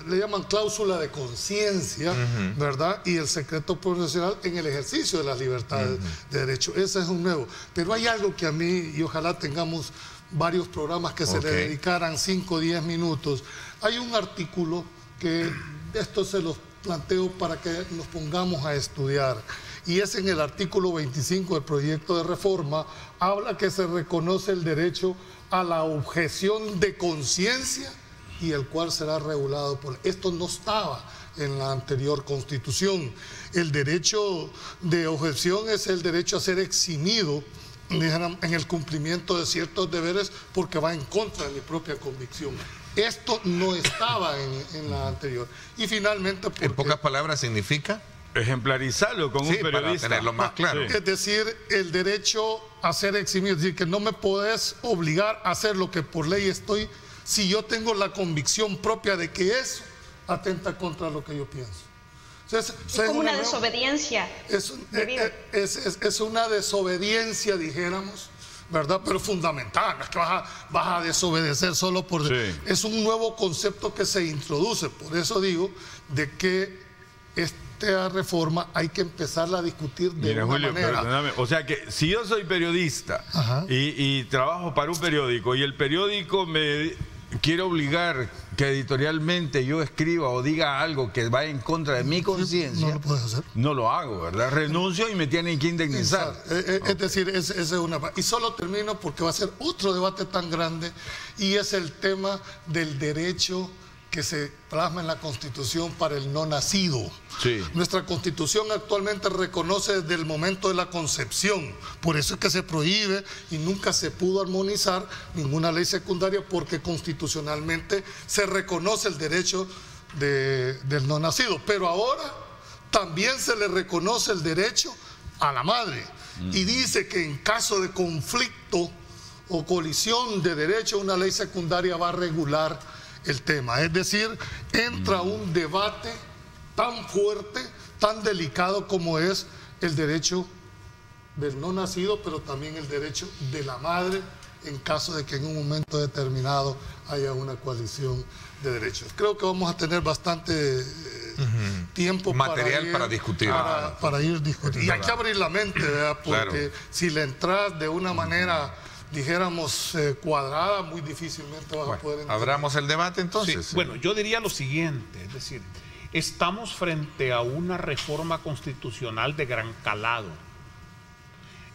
[SPEAKER 5] le llaman cláusula de conciencia, ¿verdad? Y el secreto profesional en el ejercicio de las libertades de derecho. Ese es un nuevo. Pero hay algo que a mí, y ojalá tengamos varios programas que se le dedicaran 5 o 10 minutos. Hay un artículo que esto se los planteo para que nos pongamos a estudiar, y es en el artículo 25 del proyecto de reforma. Habla que se reconoce el derecho a la objeción de conciencia y el cual será regulado por... Esto no estaba en la anterior Constitución. El derecho de objeción es el derecho a ser eximido en el cumplimiento de ciertos deberes porque va en contra de mi propia convicción. Esto no estaba en la anterior. Y finalmente...
[SPEAKER 2] En pocas palabras, ¿significa?
[SPEAKER 4] Ejemplarizarlo con un periodista.
[SPEAKER 2] Para tenerlo más claro.
[SPEAKER 5] Es decir, el derecho a ser eximido, es decir, que no me podés obligar a hacer lo que por ley estoy, si yo tengo la convicción propia de que eso atenta contra lo que yo pienso.
[SPEAKER 6] Es como una desobediencia.
[SPEAKER 5] Es una desobediencia, dijéramos, ¿verdad? Pero fundamental, no es que vas a desobedecer solo por... Sí. Es un nuevo concepto que se introduce, por eso digo de que esta reforma hay que empezarla a discutir de una manera.
[SPEAKER 4] Perdóname, o sea que si yo soy periodista y trabajo para un periódico y el periódico me quiere obligar que editorialmente yo escriba o diga algo que vaya en contra de mi conciencia,
[SPEAKER 5] no lo puedes hacer.
[SPEAKER 4] No lo hago, ¿verdad? Renuncio y me tienen que indemnizar.
[SPEAKER 5] Es decir, esa es una... Y solo termino porque va a ser otro debate tan grande, y es el tema del derecho que se plasma en la Constitución para el no nacido.
[SPEAKER 4] Sí.
[SPEAKER 5] Nuestra Constitución actualmente reconoce desde el momento de la concepción, por eso es que se prohíbe y nunca se pudo armonizar ninguna ley secundaria, porque constitucionalmente se reconoce el derecho del no nacido, pero ahora también se le reconoce el derecho a la madre, y dice que en caso de conflicto o colisión de derecho, una ley secundaria va a regular el tema. Es decir, entra un debate tan fuerte, tan delicado como es el derecho del no nacido, pero también el derecho de la madre en caso de que en un momento determinado haya una coalición de derechos. Creo que vamos a tener bastante tiempo
[SPEAKER 2] material para discutir.
[SPEAKER 5] Para ir discutiendo. Y hay que abrir la mente, ¿verdad? Porque si le entras de una manera, dijéramos, cuadrada, muy difícilmente vas a poder entender.
[SPEAKER 2] Abramos el debate entonces.
[SPEAKER 3] Sí, bueno, yo diría lo siguiente, es decir, estamos frente a una reforma constitucional de gran calado.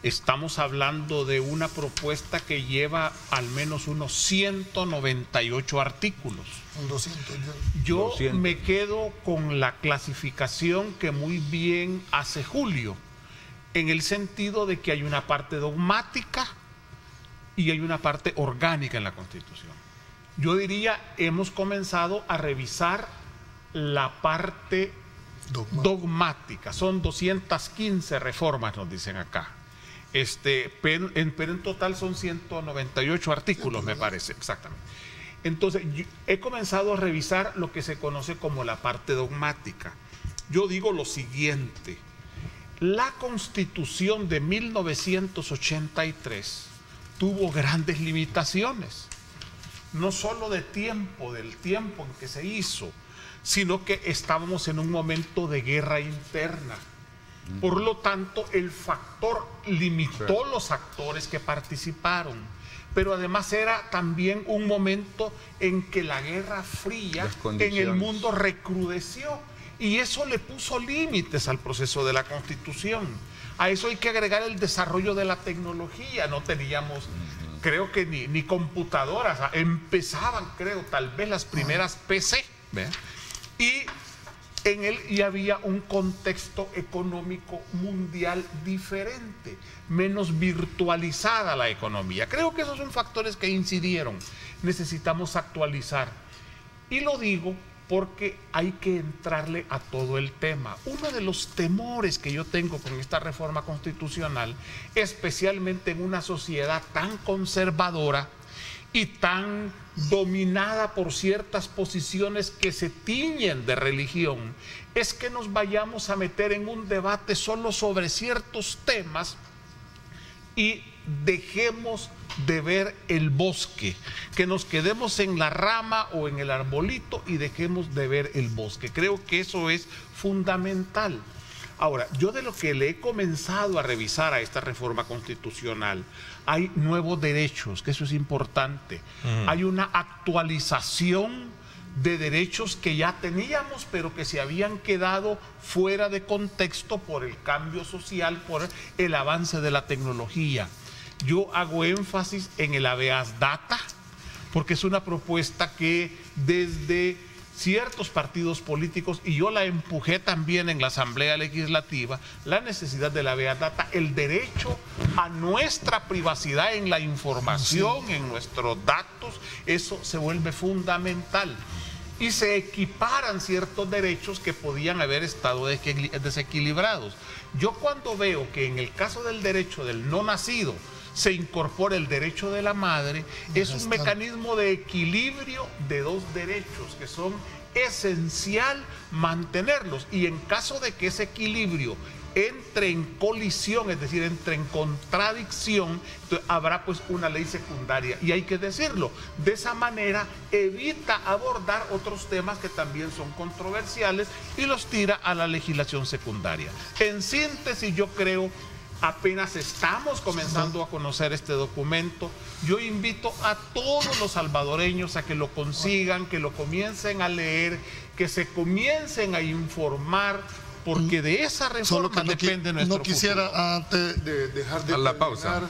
[SPEAKER 3] Estamos hablando de una propuesta que lleva al menos unos 198 artículos.
[SPEAKER 5] 200.
[SPEAKER 3] Yo
[SPEAKER 4] 200.
[SPEAKER 3] me quedo con la clasificación que muy bien hace Julio, en el sentido de que hay una parte dogmática y hay una parte orgánica en la Constitución. Yo diría, hemos comenzado a revisar la parte dogmática. Son 215 reformas, nos dicen acá. Pero en total son 198 artículos, me parece, exactamente. Entonces, yo he comenzado a revisar lo que se conoce como la parte dogmática. Yo digo lo siguiente: la Constitución de 1983 tuvo grandes limitaciones, no solo de tiempo, del tiempo en que se hizo, sino que estábamos en un momento de guerra interna. Por lo tanto, el factor limitó los actores que participaron, pero además era también un momento en que la Guerra Fría en el mundo recrudeció, y eso le puso límites al proceso de la Constitución. A eso hay que agregar el desarrollo de la tecnología. No teníamos, creo que ni computadoras. Empezaban, creo, tal vez las primeras PC. ¿Ve? Y en él ya había un contexto económico mundial diferente, menos virtualizada la economía. Creo que esos son factores que incidieron. Necesitamos actualizar. Y lo digo porque hay que entrarle a todo el tema. Uno de los temores que yo tengo con esta reforma constitucional, especialmente en una sociedad tan conservadora y tan dominada por ciertas posiciones que se tiñen de religión, es que nos vayamos a meter en un debate solo sobre ciertos temas y dejemos de ver el bosque, que nos quedemos en la rama o en el arbolito y dejemos de ver el bosque. Creo que eso es fundamental. Ahora, yo de lo que le he comenzado a revisar a esta reforma constitucional, hay nuevos derechos, que eso es importante. Hay una actualización de derechos que ya teníamos, pero que se habían quedado fuera de contexto por el cambio social, por el avance de la tecnología. Yo hago énfasis en el habeas data, porque es una propuesta que desde ciertos partidos políticos, y yo la empujé también en la Asamblea Legislativa, la necesidad del habeas data, el derecho a nuestra privacidad en la información, en nuestros datos, eso se vuelve fundamental. Y se equiparan ciertos derechos que podían haber estado desequilibrados. Yo cuando veo que en el caso del derecho del no nacido se incorpora el derecho de la madre, es un mecanismo de equilibrio de dos derechos que son esencial mantenerlos, y en caso de que ese equilibrio entre en colisión, es decir, entre en contradicción, entonces habrá pues una ley secundaria, y hay que decirlo, de esa manera evita abordar otros temas que también son controversiales y los tira a la legislación secundaria. En síntesis, yo creo Apenas estamos comenzando a conocer este documento. Yo invito a todos los salvadoreños a que lo consigan, que lo comiencen a leer, que se comiencen a informar, porque de esa reforma depende nuestro
[SPEAKER 5] futuro. No quisiera, antes de dejar de
[SPEAKER 2] la pausa,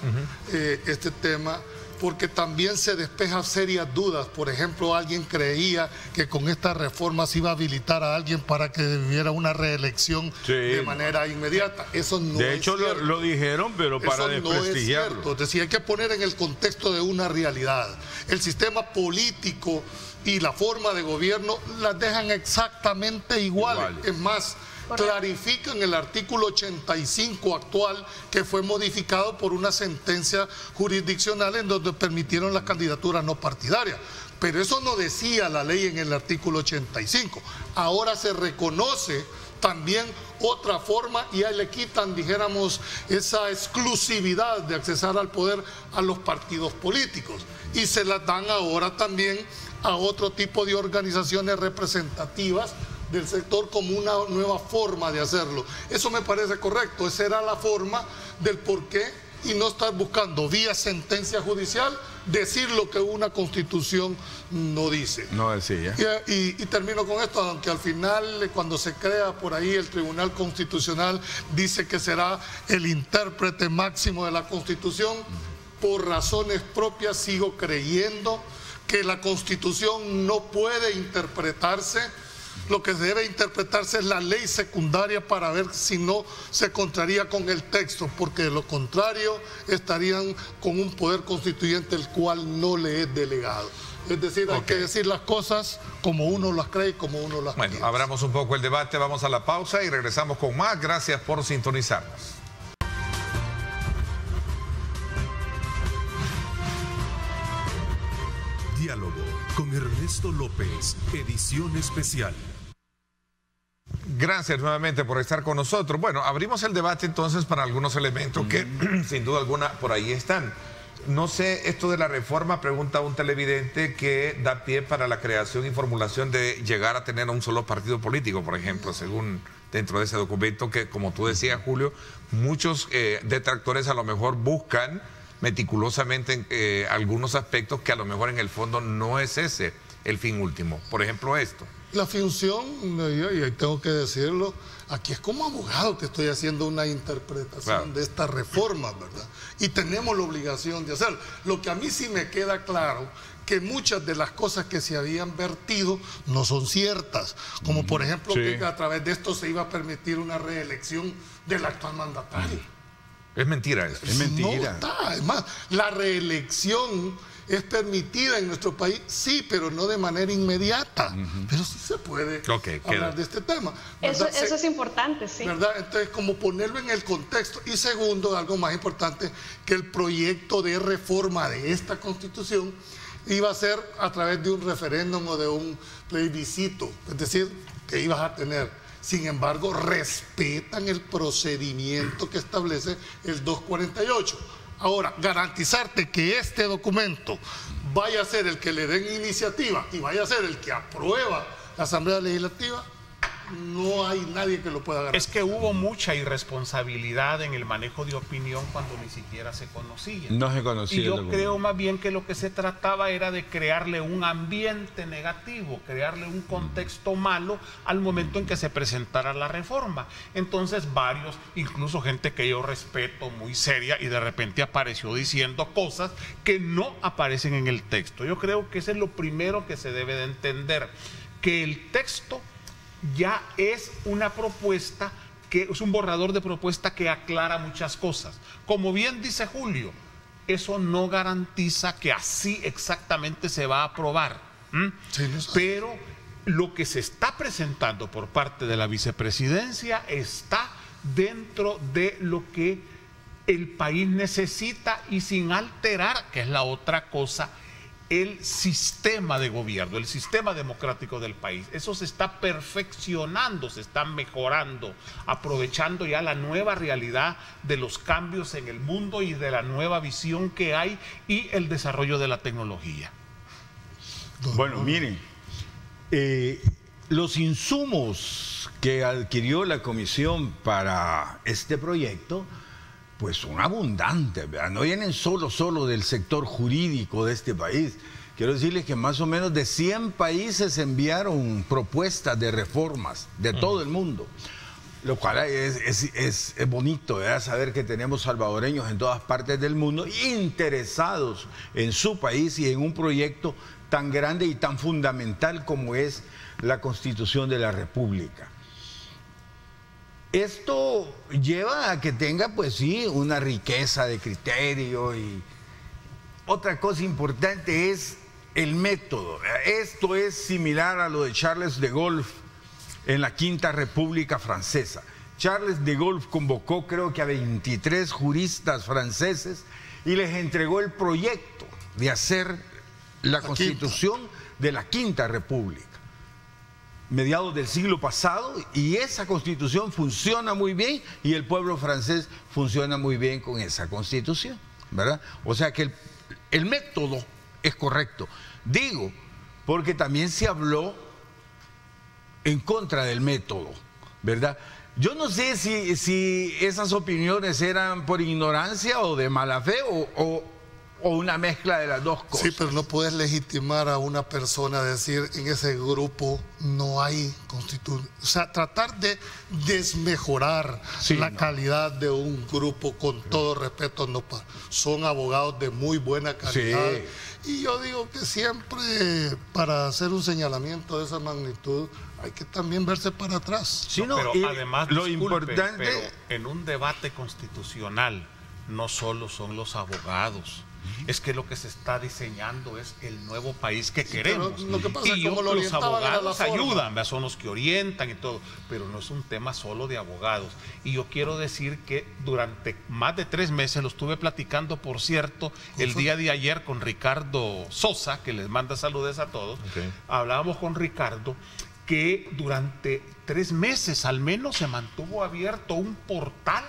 [SPEAKER 5] este tema, porque también se despeja serias dudas. Por ejemplo, alguien creía que con esta reforma se iba a habilitar a alguien para que viviera una reelección de manera inmediata. Eso no es cierto.
[SPEAKER 4] De hecho, lo dijeron, pero para desprestigiarlo.
[SPEAKER 5] No es decir, hay que poner en el contexto de una realidad. El sistema político y la forma de gobierno las dejan exactamente iguales. Es más, clarifica en el artículo 85 actual, que fue modificado por una sentencia jurisdiccional en donde permitieron las candidaturas no partidarias. Pero eso no decía la ley en el artículo 85. Ahora se reconoce también otra forma y ahí le quitan, dijéramos, esa exclusividad de accesar al poder a los partidos políticos. Y se las dan ahora también a otro tipo de organizaciones representativas del sector como una nueva forma de hacerlo. Eso me parece correcto. Esa era la forma del porqué, y no estar buscando vía sentencia judicial decir lo que una constitución no dice.
[SPEAKER 4] No decía.
[SPEAKER 5] Y termino con esto, aunque al final, cuando se crea por ahí el Tribunal Constitucional, dice que será el intérprete máximo de la Constitución. Por razones propias sigo creyendo que la Constitución no puede interpretarse. Lo que debe interpretarse es la ley secundaria para ver si no se contraría con el texto, porque de lo contrario estarían con un poder constituyente el cual no le es delegado. Es decir, hay que decir las cosas como uno las cree y como uno las piensa.
[SPEAKER 2] Bueno, abramos un poco el debate, vamos a la pausa y regresamos con más. Gracias por sintonizarnos.
[SPEAKER 1] Diálogo con Ernesto López, edición especial.
[SPEAKER 2] Gracias nuevamente por estar con nosotros. Bueno, abrimos el debate entonces para algunos elementos que sin duda alguna por ahí están. No sé, esto de la reforma, pregunta un televidente, que da pie para la creación y formulación de llegar a tener un solo partido político, por ejemplo, según dentro de ese documento que, como tú decías, Julio, muchos detractores a lo mejor buscan meticulosamente algunos aspectos que a lo mejor en el fondo no es ese el fin último. Por ejemplo, esto.
[SPEAKER 5] La función, y tengo que decirlo, aquí es como abogado que estoy haciendo una interpretación de esta reforma, ¿verdad? Y tenemos la obligación de hacerlo. Lo que a mí sí me queda claro, que muchas de las cosas que se habían vertido no son ciertas, como por ejemplo que a través de esto se iba a permitir una reelección del actual mandatario.
[SPEAKER 2] Es mentira eso.
[SPEAKER 4] Es mentira.
[SPEAKER 5] No está. Además, la reelección es permitida en nuestro país, sí, pero no de manera inmediata. Pero sí se puede hablar de este tema.
[SPEAKER 6] Eso es importante, sí.
[SPEAKER 5] ¿Verdad? Entonces, como ponerlo en el contexto. Y segundo, algo más importante, que el proyecto de reforma de esta Constitución iba a ser a través de un referéndum o de un plebiscito. Es decir, que ibas a tener. Sin embargo, respetan el procedimiento que establece el 248. Ahora, garantizarte que este documento vaya a ser el que le den iniciativa y vaya a ser el que aprueba la Asamblea Legislativa, no hay nadie que lo pueda garantizar.
[SPEAKER 3] Es que hubo mucha irresponsabilidad en el manejo de opinión cuando ni siquiera se conocía.
[SPEAKER 4] No se conocía.
[SPEAKER 3] Y yo creo más bien que lo que se trataba era de crearle un ambiente negativo, crearle un contexto malo al momento en que se presentara la reforma. Entonces varios, incluso gente que yo respeto muy seria, y de repente apareció diciendo cosas que no aparecen en el texto. Yo creo que eso es lo primero que se debe de entender, que el texto ya es una propuesta, que es un borrador de propuesta que aclara muchas cosas. Como bien dice Julio, eso no garantiza que así exactamente se va a aprobar. Pero lo que se está presentando por parte de la vicepresidencia está dentro de lo que el país necesita y sin alterar, que es la otra cosa, el sistema de gobierno, el sistema democrático del país. Eso se está perfeccionando, se está mejorando, aprovechando ya la nueva realidad de los cambios en el mundo y de la nueva visión que hay y el desarrollo de la tecnología.
[SPEAKER 4] Bueno, miren, los insumos que adquirió la comisión para este proyecto pues son abundantes, ¿verdad? No vienen solo del sector jurídico de este país. Quiero decirles que más o menos de 100 países enviaron propuestas de reformas de todo el mundo, lo cual es bonito, ¿verdad? Saber que tenemos salvadoreños en todas partes del mundo interesados en su país y en un proyecto tan grande y tan fundamental como es la Constitución de la República. Esto lleva a que tenga, pues sí, una riqueza de criterio, y otra cosa importante es el método. Esto es similar a lo de Charles de Gaulle en la Quinta República Francesa. Charles de Gaulle convocó, creo que a 23 juristas franceses y les entregó el proyecto de hacer la Constitución de la Quinta República, mediados del siglo pasado, y esa Constitución funciona muy bien y el pueblo francés funciona muy bien con esa Constitución, ¿verdad? O sea que el método es correcto. Digo, porque también se habló en contra del método, ¿verdad? Yo no sé si esas opiniones eran por ignorancia o de mala fe o una mezcla de las dos cosas.
[SPEAKER 5] Sí, pero no puedes legitimar a una persona a decir en ese grupo no hay constitución. O sea, tratar de desmejorar la calidad de un grupo, con todo respeto, no pasa. Son abogados de muy buena calidad. Sí. Y yo digo que siempre, para hacer un señalamiento de esa magnitud, hay que también verse para atrás.
[SPEAKER 3] Sí, no, pero además, lo importante, pero en un debate constitucional no solo son los abogados. Es que lo que se está diseñando es el nuevo país que queremos.
[SPEAKER 5] Lo que pasa
[SPEAKER 3] y los abogados ayudan, son los que orientan y todo, pero no es un tema solo de abogados. Y yo quiero decir que durante más de 3 meses, lo estuve platicando, por cierto, el día de ayer con Ricardo Sosa, que les manda saludos a todos. Hablábamos con Ricardo que durante 3 meses al menos se mantuvo abierto un portal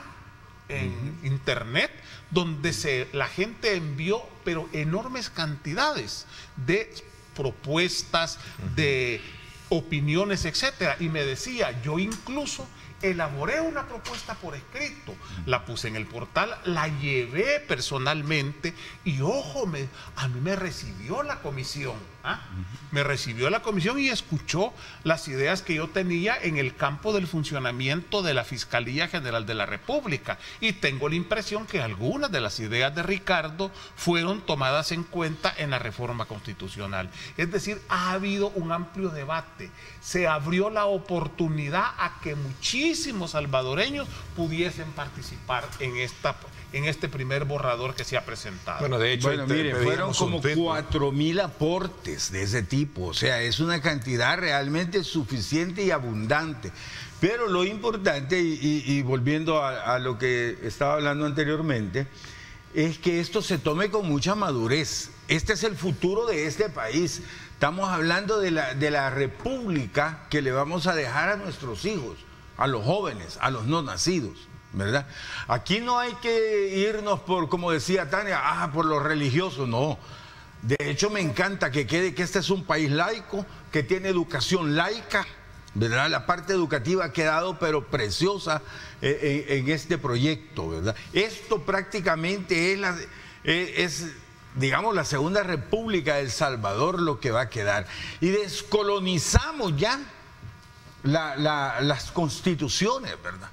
[SPEAKER 3] en internet donde la gente envió pero enormes cantidades de propuestas, de opiniones, etcétera, y me decía, yo incluso elaboré una propuesta por escrito, la puse en el portal, la llevé personalmente y ojo, a mí me recibió la comisión, me recibió la comisión y escuchó las ideas que yo tenía en el campo del funcionamiento de la Fiscalía General de la República, y tengo la impresión que algunas de las ideas de Ricardo fueron tomadas en cuenta en la reforma constitucional. Es decir, ha habido un amplio debate, se abrió la oportunidad a que muchísimos salvadoreños pudiesen participar en este primer borrador que se ha presentado.
[SPEAKER 4] Bueno, de hecho, miren, fueron como 4.000 aportes de ese tipo, o sea, es una cantidad realmente suficiente y abundante. Pero lo importante, y volviendo a lo que estaba hablando anteriormente, es que esto se tome con mucha madurez. Este es el futuro de este país. Estamos hablando de la república que le vamos a dejar a nuestros hijos, a los jóvenes, a los no nacidos, ¿verdad? Aquí no hay que irnos por, como decía Tania, por lo religioso, no. De hecho, me encanta que quede que este es un país laico, que tiene educación laica, ¿verdad? La parte educativa ha quedado pero preciosa en este proyecto, ¿verdad? Esto prácticamente es digamos, la Segunda República de El Salvador lo que va a quedar. Y descolonizamos ya las constituciones, ¿verdad?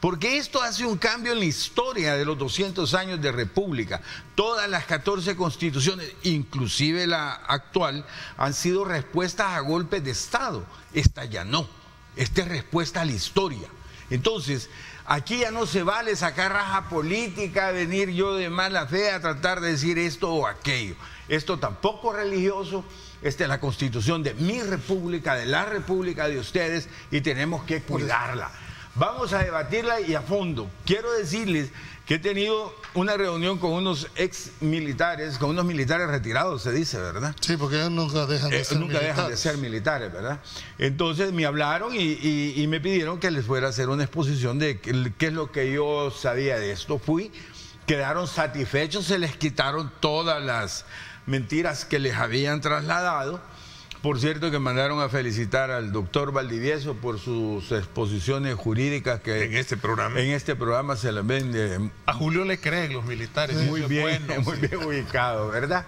[SPEAKER 4] Porque esto hace un cambio en la historia de los 200 años de república. Todas las 14 constituciones, inclusive la actual, han sido respuestas a golpes de Estado. Esta ya no. Esta es respuesta a la historia. Entonces, aquí ya no se vale sacar raja política, venir yo de mala fe a tratar de decir esto o aquello. Esto tampoco es religioso. Esta es la constitución de mi república, de la república de ustedes, y tenemos que cuidarla. Vamos a debatirla y a fondo. Quiero decirles que he tenido una reunión con unos ex militares, con unos militares retirados, se dice, ¿verdad?
[SPEAKER 5] Sí, porque ellos nunca dejan de ser
[SPEAKER 4] militares, ¿verdad? Entonces me hablaron y me pidieron que les fuera a hacer una exposición de qué es lo que yo sabía de esto. Fui, quedaron satisfechos, se les quitaron todas las mentiras que les habían trasladado. Por cierto, que mandaron a felicitar al doctor Valdivieso por sus exposiciones jurídicas que
[SPEAKER 2] en este programa
[SPEAKER 4] se las vende.
[SPEAKER 3] A Julio le creen los militares.
[SPEAKER 4] Muy bien, muy bien ubicado, ¿verdad?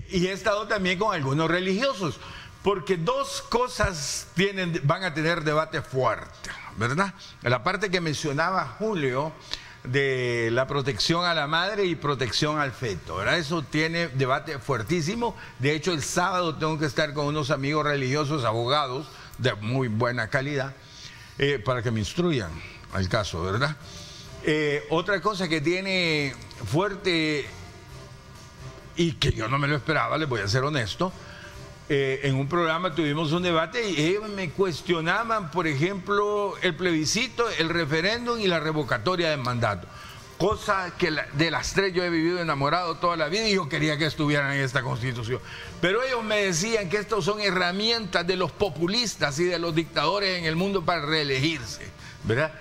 [SPEAKER 4] Y he estado también con algunos religiosos, porque dos cosas van a tener debate fuerte, ¿verdad? La parte que mencionaba Julio de la protección a la madre y protección al feto, ¿verdad? Eso tiene debate fuertísimo. De hecho, el sábado tengo que estar con unos amigos religiosos, abogados de muy buena calidad, para que me instruyan al caso, ¿verdad? Otra cosa que tiene fuerte y que yo no me lo esperaba, les voy a ser honesto, en un programa tuvimos un debate y ellos me cuestionaban, por ejemplo, el plebiscito, el referéndum y la revocatoria del mandato. Cosa que de las tres yo he vivido enamorado toda la vida y yo quería que estuvieran en esta Constitución. Pero ellos me decían que estos son herramientas de los populistas y de los dictadores en el mundo para reelegirse, ¿verdad?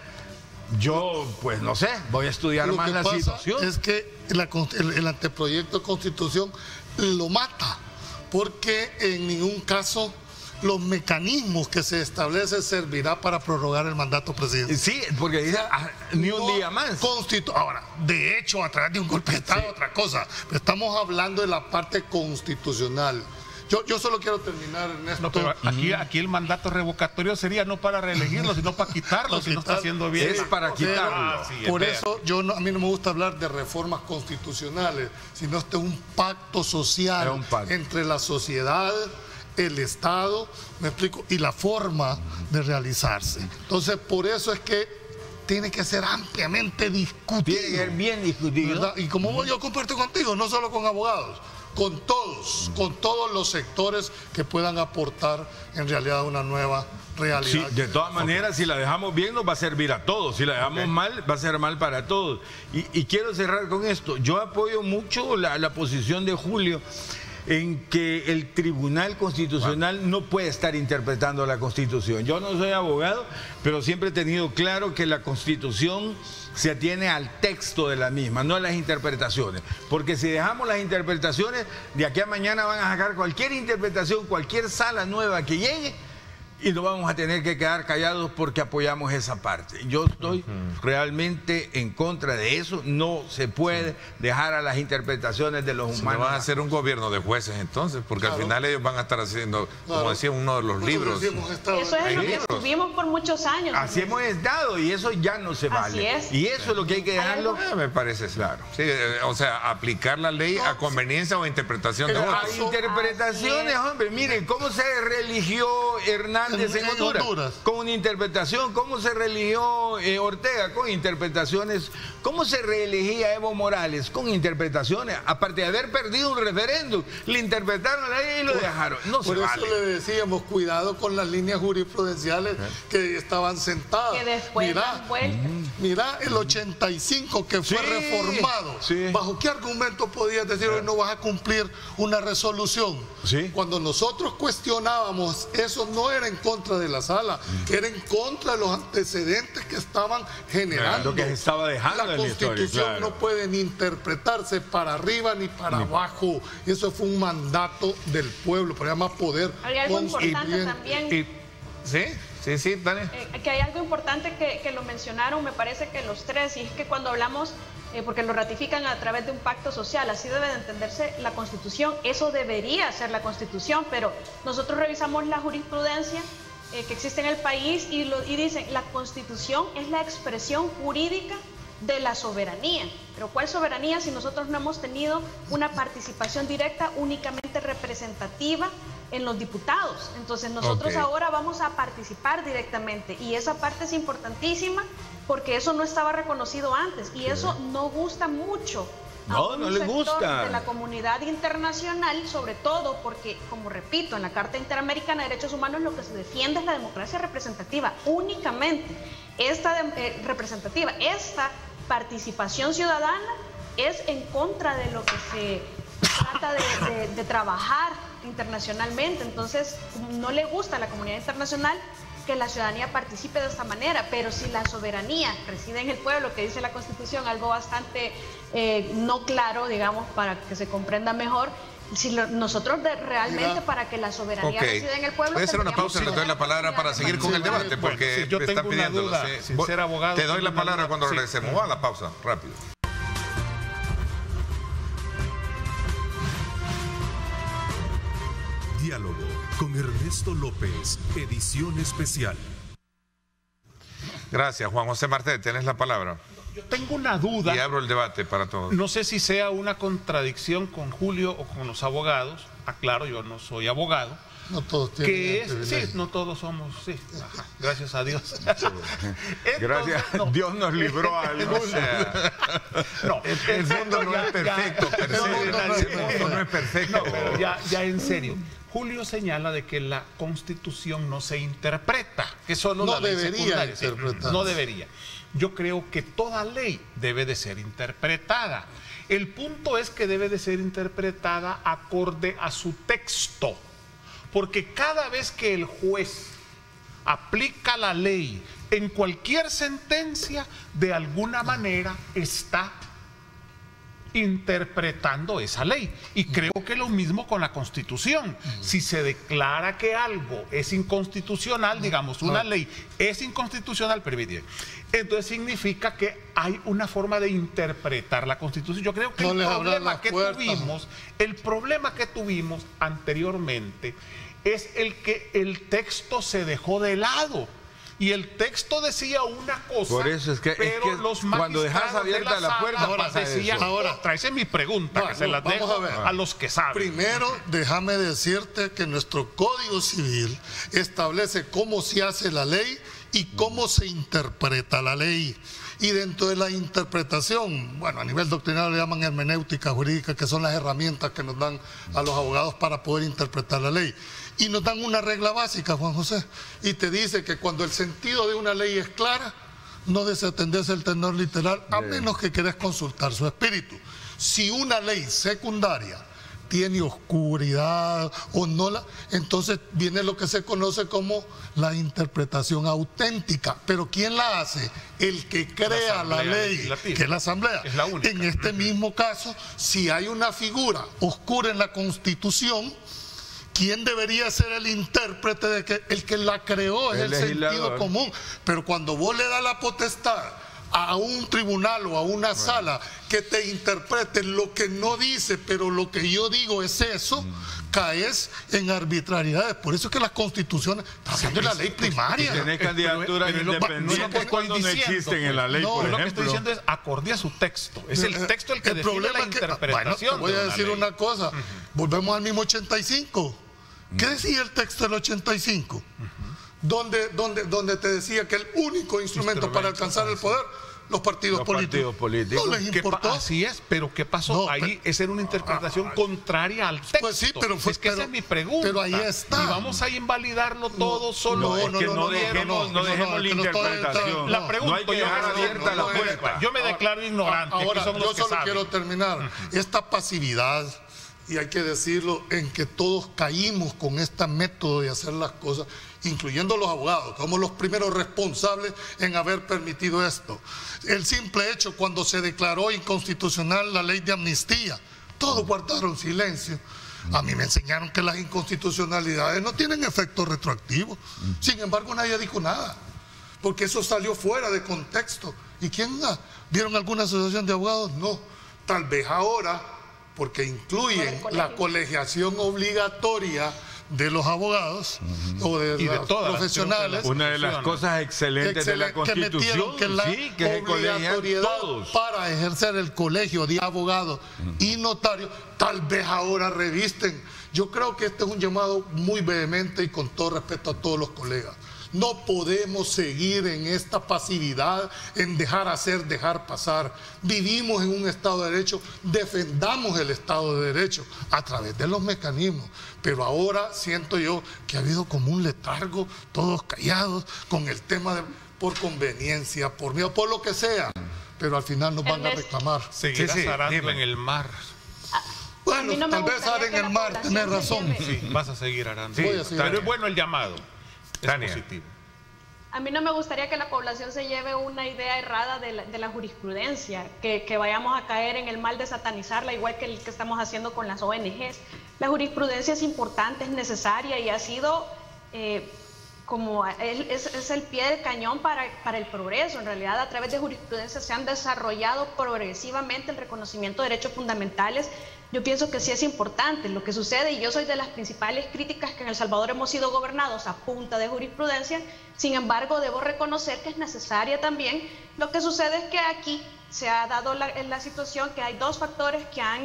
[SPEAKER 4] Yo, pues no sé, voy a estudiar más la situación.
[SPEAKER 5] Es que el anteproyecto de Constitución lo mata, porque en ningún caso los mecanismos que se establecen servirá para prorrogar el mandato presidencial.
[SPEAKER 4] Sí, porque dice ni un día más.
[SPEAKER 5] Ahora, de hecho, a través de un golpe de Estado, otra cosa. Pero estamos hablando de la parte constitucional. Yo solo quiero terminar, Ernesto.
[SPEAKER 3] No, pero aquí el mandato revocatorio sería no para reelegirlo, sino para quitarlo, si no está haciendo bien.
[SPEAKER 4] Es para quitarlo.
[SPEAKER 5] Por eso a mí no me gusta hablar de reformas constitucionales, sino este es un pacto social entre la sociedad, el Estado, me explico, y la forma de realizarse. Entonces, por eso es que tiene que ser ampliamente discutido.
[SPEAKER 4] Tiene que ser bien discutido.
[SPEAKER 5] ¿Verdad? Y como yo comparto contigo, no solo con abogados, con todos los sectores que puedan aportar en realidad una nueva realidad.
[SPEAKER 4] Sí, de todas maneras, si la dejamos bien nos va a servir a todos, si la dejamos mal va a ser mal para todos. Y quiero cerrar con esto. Yo apoyo mucho la posición de Julio en que el Tribunal Constitucional no puede estar interpretando la Constitución. Yo no soy abogado, pero siempre he tenido claro que la Constitución se atiene al texto de la misma, no a las interpretaciones. Porque si dejamos las interpretaciones, de aquí a mañana van a sacar cualquier interpretación, cualquier sala nueva que llegue, y nos vamos a tener que quedar callados porque apoyamos esa parte. Yo estoy realmente en contra de eso. No se puede dejar a las interpretaciones de los humanos.
[SPEAKER 2] No van a ser un gobierno de jueces entonces, porque al final ellos van a estar haciendo, como decía uno de los libros.
[SPEAKER 6] Eso es lo que tuvimos por muchos años.
[SPEAKER 4] Así hemos estado y eso ya no se vale.
[SPEAKER 6] Así es.
[SPEAKER 4] Y eso es lo que hay que dejarlo.
[SPEAKER 2] Me parece claro. Sí, o sea, aplicar la ley a conveniencia o a interpretación de otros.
[SPEAKER 4] Hay interpretaciones, hombre. Miren, ¿cómo se religió Hernández en Honduras? Con una interpretación. ¿Cómo se religió Ortega? Con interpretaciones. ¿Cómo se reelegía Evo Morales? Con interpretaciones. Aparte de haber perdido un referéndum, le interpretaron la ley y lo dejaron. No se vale.
[SPEAKER 5] Por eso le decíamos, cuidado con las líneas jurisprudenciales que estaban sentadas.
[SPEAKER 6] Que después dan vuelta.
[SPEAKER 5] Mira el 85 que fue reformado. ¿Bajo qué argumento podías decir hoy no vas a cumplir una resolución? Cuando nosotros cuestionábamos, eso no era en contra de la sala, era en contra de los antecedentes que estaban generando.
[SPEAKER 4] Lo que se estaba dejando
[SPEAKER 5] la Constitución no puede ni interpretarse para arriba ni para abajo. Eso fue un mandato del pueblo, pero además poder.
[SPEAKER 6] Hay algo importante también.
[SPEAKER 2] Sí, Dani.
[SPEAKER 6] Que hay algo importante que lo mencionaron, me parece que los tres, y es que cuando hablamos, porque lo ratifican a través de un pacto social, así debe de entenderse la Constitución, eso debería ser la Constitución, pero nosotros revisamos la jurisprudencia que existe en el país y dicen, la Constitución es la expresión jurídica de la soberanía. Pero ¿cuál soberanía si nosotros no hemos tenido una participación directa únicamente representativa en los diputados? Entonces nosotros ahora vamos a participar directamente y esa parte es importantísima porque eso no estaba reconocido antes y eso no gusta mucho a un sector de la comunidad internacional, sobre todo porque, como repito, en la Carta Interamericana de Derechos Humanos lo que se defiende es la democracia representativa, únicamente esta representativa, esta participación ciudadana es en contra de lo que se trata de trabajar internacionalmente. Entonces no le gusta a la comunidad internacional que la ciudadanía participe de esta manera, pero si la soberanía reside en el pueblo, que dice la Constitución, algo bastante no claro, digamos, para que se comprenda mejor, nosotros realmente para que la soberanía resida en el pueblo.
[SPEAKER 2] Voy a hacer una pausa y le doy la palabra para seguir con el debate, porque
[SPEAKER 3] yo tengo
[SPEAKER 2] están pidiéndolo.
[SPEAKER 3] una duda, sin ser abogado.
[SPEAKER 2] Te doy la palabra cuando regresemos. Va a la pausa, rápido.
[SPEAKER 1] Diálogo con Ernesto López, edición especial.
[SPEAKER 2] Gracias, Juan José Martel, tienes la palabra.
[SPEAKER 3] Yo tengo una duda.
[SPEAKER 2] Y abro el debate para todos.
[SPEAKER 3] No sé si sea una contradicción con Julio o con los abogados. Aclaro, yo no soy abogado.
[SPEAKER 5] No todos tienen.
[SPEAKER 3] Sí, no todos somos, sí. Ajá, gracias a Dios.
[SPEAKER 4] Gracias, Dios nos libró a algunos.
[SPEAKER 3] No,
[SPEAKER 2] el mundo no es perfecto. El mundo no es perfecto.
[SPEAKER 3] No, pero ya en serio. Julio señala de que la Constitución no se interpreta, que solo
[SPEAKER 5] no
[SPEAKER 3] la ley
[SPEAKER 5] debería
[SPEAKER 3] interpretarse. No debería. Yo creo que toda ley debe de ser interpretada. El punto es que debe de ser interpretada acorde a su texto, porque cada vez que el juez aplica la ley en cualquier sentencia, de alguna manera está interpretando esa ley. Y creo que lo mismo con la Constitución. Si se declara que algo es inconstitucional, digamos, una ley es inconstitucional, permíteme, entonces significa que hay una forma de interpretar la Constitución. Yo creo que el problema que tuvimos anteriormente es el que el texto se dejó de lado. Y el texto decía una cosa,
[SPEAKER 4] por eso es que
[SPEAKER 3] los
[SPEAKER 4] cuando dejas abierta la puerta
[SPEAKER 3] decían otra. Esa es mi pregunta, que se las dejo a los que saben.
[SPEAKER 5] Primero, déjame decirte que nuestro Código Civil establece cómo se hace la ley y cómo se interpreta la ley. Y dentro de la interpretación, bueno, a nivel doctrinal le llaman hermenéutica jurídica, que son las herramientas que nos dan a los abogados para poder interpretar la ley. Y nos dan una regla básica, Juan José, y te dice que cuando el sentido de una ley es clara, no desatendes el tenor literal, a menos que quieras consultar su espíritu. Si una ley secundaria tiene oscuridad o no entonces viene lo que se conoce como la interpretación auténtica. Pero ¿quién la hace? El que crea la ley, que es la Asamblea.
[SPEAKER 3] Es la única.
[SPEAKER 5] En este mismo caso, si hay una figura oscura en la Constitución, ¿quién debería ser el intérprete de que el que la creó es el sentido común? Pero cuando vos le das la potestad a un tribunal o a una sala que te interprete lo que no dice, pero lo que yo digo es eso, caes en arbitrariedades. Por eso es que las constituciones están haciendo la ley primaria.
[SPEAKER 4] Tenés candidaturas independientes cuando no existen en la ley, por ejemplo.
[SPEAKER 3] Lo que estoy diciendo es acorde a su texto. Es el texto el que define la interpretación.
[SPEAKER 5] Bueno, te voy a decir una cosa. Volvemos al mismo 85. ¿Qué decía el texto del 85? Donde te decía que el único instrumento para alcanzar el poder, los partidos políticos. No les importó.
[SPEAKER 3] Así es, pero ¿qué pasó? Ahí esa era una interpretación contraria al texto.
[SPEAKER 5] Pues sí, pero
[SPEAKER 3] es que esa es mi pregunta.
[SPEAKER 5] Pero ahí está.
[SPEAKER 3] Y vamos a invalidarlo todo solo.
[SPEAKER 4] No dejemos la interpretación.
[SPEAKER 3] La pregunta,
[SPEAKER 4] no hay que dejar abierta la puerta.
[SPEAKER 3] Yo me declaro ignorante.
[SPEAKER 5] Ahora, yo solo quiero terminar. Esta pasividad, y hay que decirlo, en que todos caímos con este método de hacer las cosas, incluyendo los abogados, que somos los primeros responsables en haber permitido esto. El simple hecho, cuando se declaró inconstitucional la ley de amnistía, todos guardaron silencio. A mí me enseñaron que las inconstitucionalidades no tienen efecto retroactivo. Sin embargo, nadie dijo nada, porque eso salió fuera de contexto. ¿Y quién? ¿Vieron alguna asociación de abogados? No. Tal vez ahora, porque incluyen la colegiación obligatoria de los abogados o de los profesionales.
[SPEAKER 4] Una de las cosas excelentes de la Constitución,
[SPEAKER 5] que la obligatoriedad para ejercer el colegio de abogados y notarios, tal vez ahora revisten. Yo creo que este es un llamado muy vehemente y con todo respeto a todos los colegas. No podemos seguir en esta pasividad, en dejar hacer, dejar pasar. Vivimos en un Estado de Derecho, defendamos el Estado de Derecho a través de los mecanismos. Pero ahora siento yo que ha habido como un letargo, todos callados, con el tema de por conveniencia, por miedo, por lo que sea. Pero al final nos van a reclamar.
[SPEAKER 3] Seguirás arando en el mar.
[SPEAKER 5] Bueno, tal vez arando en el mar, tenés razón.
[SPEAKER 3] Sí, vas a seguir arando.
[SPEAKER 5] Sí,
[SPEAKER 3] pero es bueno el llamado.
[SPEAKER 2] Tania.
[SPEAKER 3] Es positivo.
[SPEAKER 6] A mí no me gustaría que la población se lleve una idea errada de la jurisprudencia, que vayamos a caer en el mal de satanizarla, igual que el que estamos haciendo con las ONGs. La jurisprudencia es importante, es necesaria y ha sido es el pie del cañón para el progreso. En realidad, a través de jurisprudencia se han desarrollado progresivamente el reconocimiento de derechos fundamentales. Yo pienso que sí es importante. Lo que sucede, y yo soy de las principales críticas, que en El Salvador hemos sido gobernados a punta de jurisprudencia. Sin embargo, debo reconocer que es necesaria también. Lo que sucede es que aquí se ha dado la situación que hay dos factores que han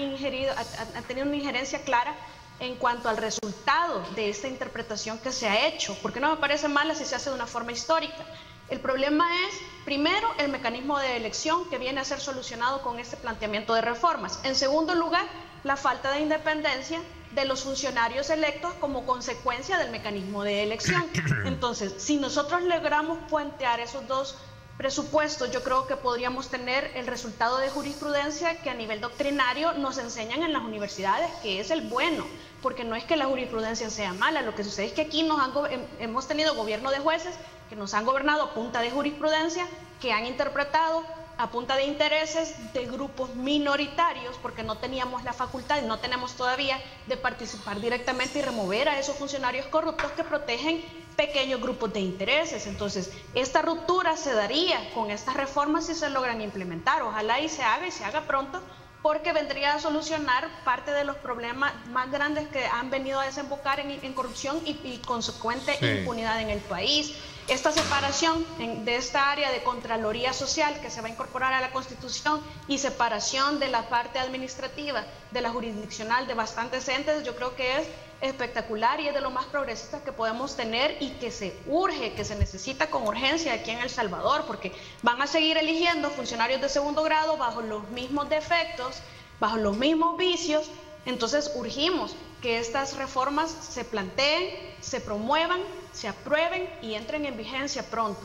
[SPEAKER 6] tenido una injerencia clara en cuanto al resultado de esta interpretación que se ha hecho, porque no me parece mala si se hace de una forma histórica. El problema es, primero, el mecanismo de elección que viene a ser solucionado con este planteamiento de reformas. En segundo lugar, la falta de independencia de los funcionarios electos como consecuencia del mecanismo de elección. Entonces, si nosotros logramos puentear esos dos presupuestos, yo creo que podríamos tener el resultado de jurisprudencia que a nivel doctrinario nos enseñan en las universidades, que es el bueno, porque no es que la jurisprudencia sea mala. Lo que sucede es que aquí hemos tenido gobierno de jueces que nos han gobernado a punta de jurisprudencia, que han interpretado a punta de intereses de grupos minoritarios, porque no teníamos la facultad y no tenemos todavía de participar directamente y remover a esos funcionarios corruptos que protegen pequeños grupos de intereses. Entonces, esta ruptura se daría con estas reformas si se logran implementar. Ojalá y se haga pronto, porque vendría a solucionar parte de los problemas más grandes que han venido a desembocar en corrupción y consecuente impunidad en el país. Esta separación de esta área de Contraloría Social que se va a incorporar a la Constitución y separación de la parte administrativa de la jurisdiccional de bastantes entes, yo creo que es espectacular y es de lo más progresista que podemos tener y que se urge, que se necesita con urgencia aquí en El Salvador, porque van a seguir eligiendo funcionarios de segundo grado bajo los mismos defectos, bajo los mismos vicios. Entonces urgimos que estas reformas se planteen, se promuevan, se aprueben y entren en vigencia pronto.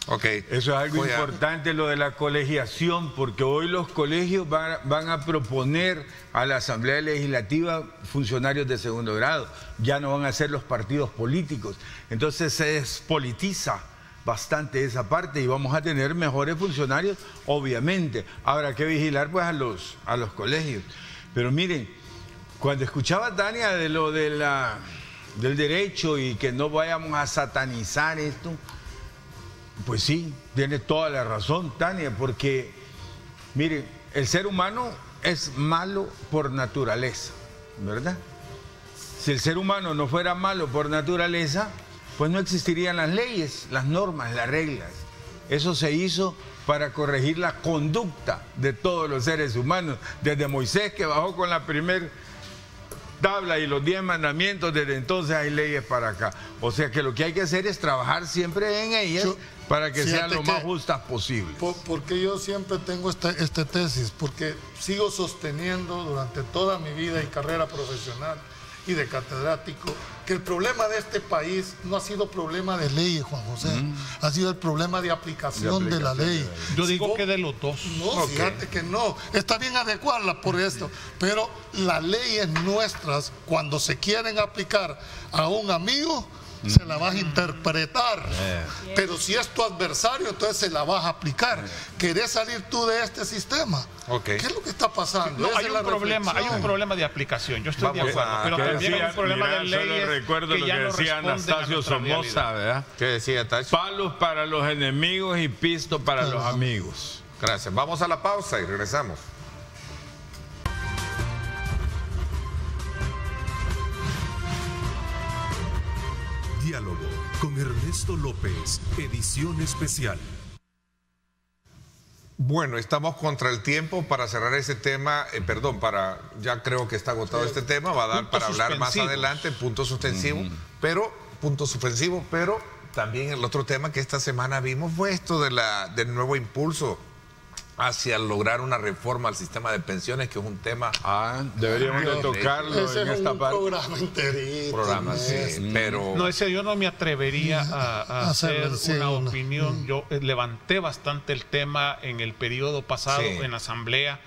[SPEAKER 2] Okay.
[SPEAKER 4] Eso es algo importante, lo de la colegiación, porque hoy los colegios van a proponer a la Asamblea Legislativa funcionarios de segundo grado. Ya no van a ser los partidos políticos. Entonces se despolitiza bastante esa parte y vamos a tener mejores funcionarios, obviamente. Habrá que vigilar pues a los colegios. Pero miren, cuando escuchaba a Tania de lo del derecho y que no vayamos a satanizar esto, pues sí, tiene toda la razón, Tania, porque, miren, el ser humano es malo por naturaleza, ¿verdad? Si el ser humano no fuera malo por naturaleza, pues no existirían las leyes, las normas, las reglas. Eso se hizo para corregir la conducta de todos los seres humanos, desde Moisés, que bajó con la primera tabla y los 10 mandamientos, desde entonces hay leyes para acá. O sea que lo que hay que hacer es trabajar siempre en ellas para que sean lo más justas posible.
[SPEAKER 5] Porque yo siempre tengo esta tesis, porque sigo sosteniendo durante toda mi vida y carrera profesional y de catedrático, que el problema de este país no ha sido problema de leyes, Juan José, ha sido el problema de aplicación de la ley.
[SPEAKER 3] Yo digo que de los dos.
[SPEAKER 5] No, fíjate que no, está bien adecuarla por esto, pero las leyes nuestras, cuando se quieren aplicar a un amigo, se la vas a interpretar, pero si es tu adversario, entonces se la vas a aplicar. ¿Querés salir tú de este sistema? ¿Qué es lo que está pasando?
[SPEAKER 3] No, hay un problema de aplicación, yo estoy de acuerdo, pero también hay un problema de leyes.
[SPEAKER 4] Recuerdo lo que decía Anastasio Somoza, ¿verdad?
[SPEAKER 2] ¿Qué decía Tacho?
[SPEAKER 4] Palos para los enemigos y pisto para los amigos.
[SPEAKER 2] Gracias, vamos a la pausa y regresamos.
[SPEAKER 1] Diálogo con Ernesto López, edición especial.
[SPEAKER 2] Bueno, estamos contra el tiempo para cerrar ese tema, ya creo que está agotado este tema, va a dar para hablar más adelante, punto suspensivo, pero también el otro tema que esta semana vimos fue esto del nuevo impulso hacia lograr una reforma al sistema de pensiones, que es un tema...
[SPEAKER 4] deberíamos de tocarlo
[SPEAKER 5] ese
[SPEAKER 4] en
[SPEAKER 5] es
[SPEAKER 4] esta
[SPEAKER 5] un
[SPEAKER 4] parte.
[SPEAKER 5] programa enterito.
[SPEAKER 2] Pero...
[SPEAKER 3] No, yo no me atrevería a hacer una opinión. Yo levanté bastante el tema en el periodo pasado en la Asamblea.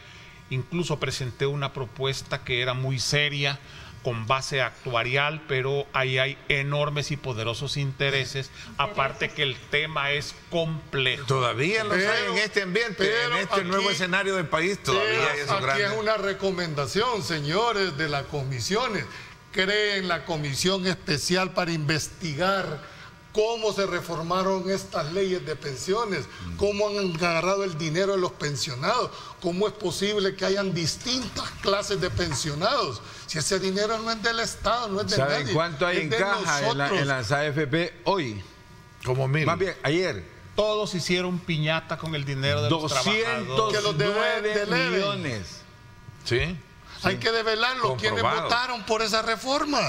[SPEAKER 3] Incluso presenté una propuesta que era muy seria con base actuarial, pero ahí hay enormes y poderosos intereses, aparte que el tema es complejo.
[SPEAKER 2] Todavía los hay en este ambiente, en este nuevo escenario del país, todavía hay esos grandes.
[SPEAKER 5] Aquí es una recomendación, señores de las comisiones. Creen la comisión especial para investigar cómo se reformaron estas leyes de pensiones, cómo han agarrado el dinero de los pensionados, cómo es posible que hayan distintas clases de pensionados, si ese dinero no es del Estado, no es de nadie.
[SPEAKER 4] ¿Saben cuánto hay en caja en las AFP hoy?
[SPEAKER 2] Como 1000.
[SPEAKER 4] Más bien, ayer.
[SPEAKER 3] Todos hicieron piñata con el dinero de los trabajadores.
[SPEAKER 4] 209 millones.
[SPEAKER 2] ¿Sí?
[SPEAKER 5] Hay que develarlo, quienes votaron por esa reforma.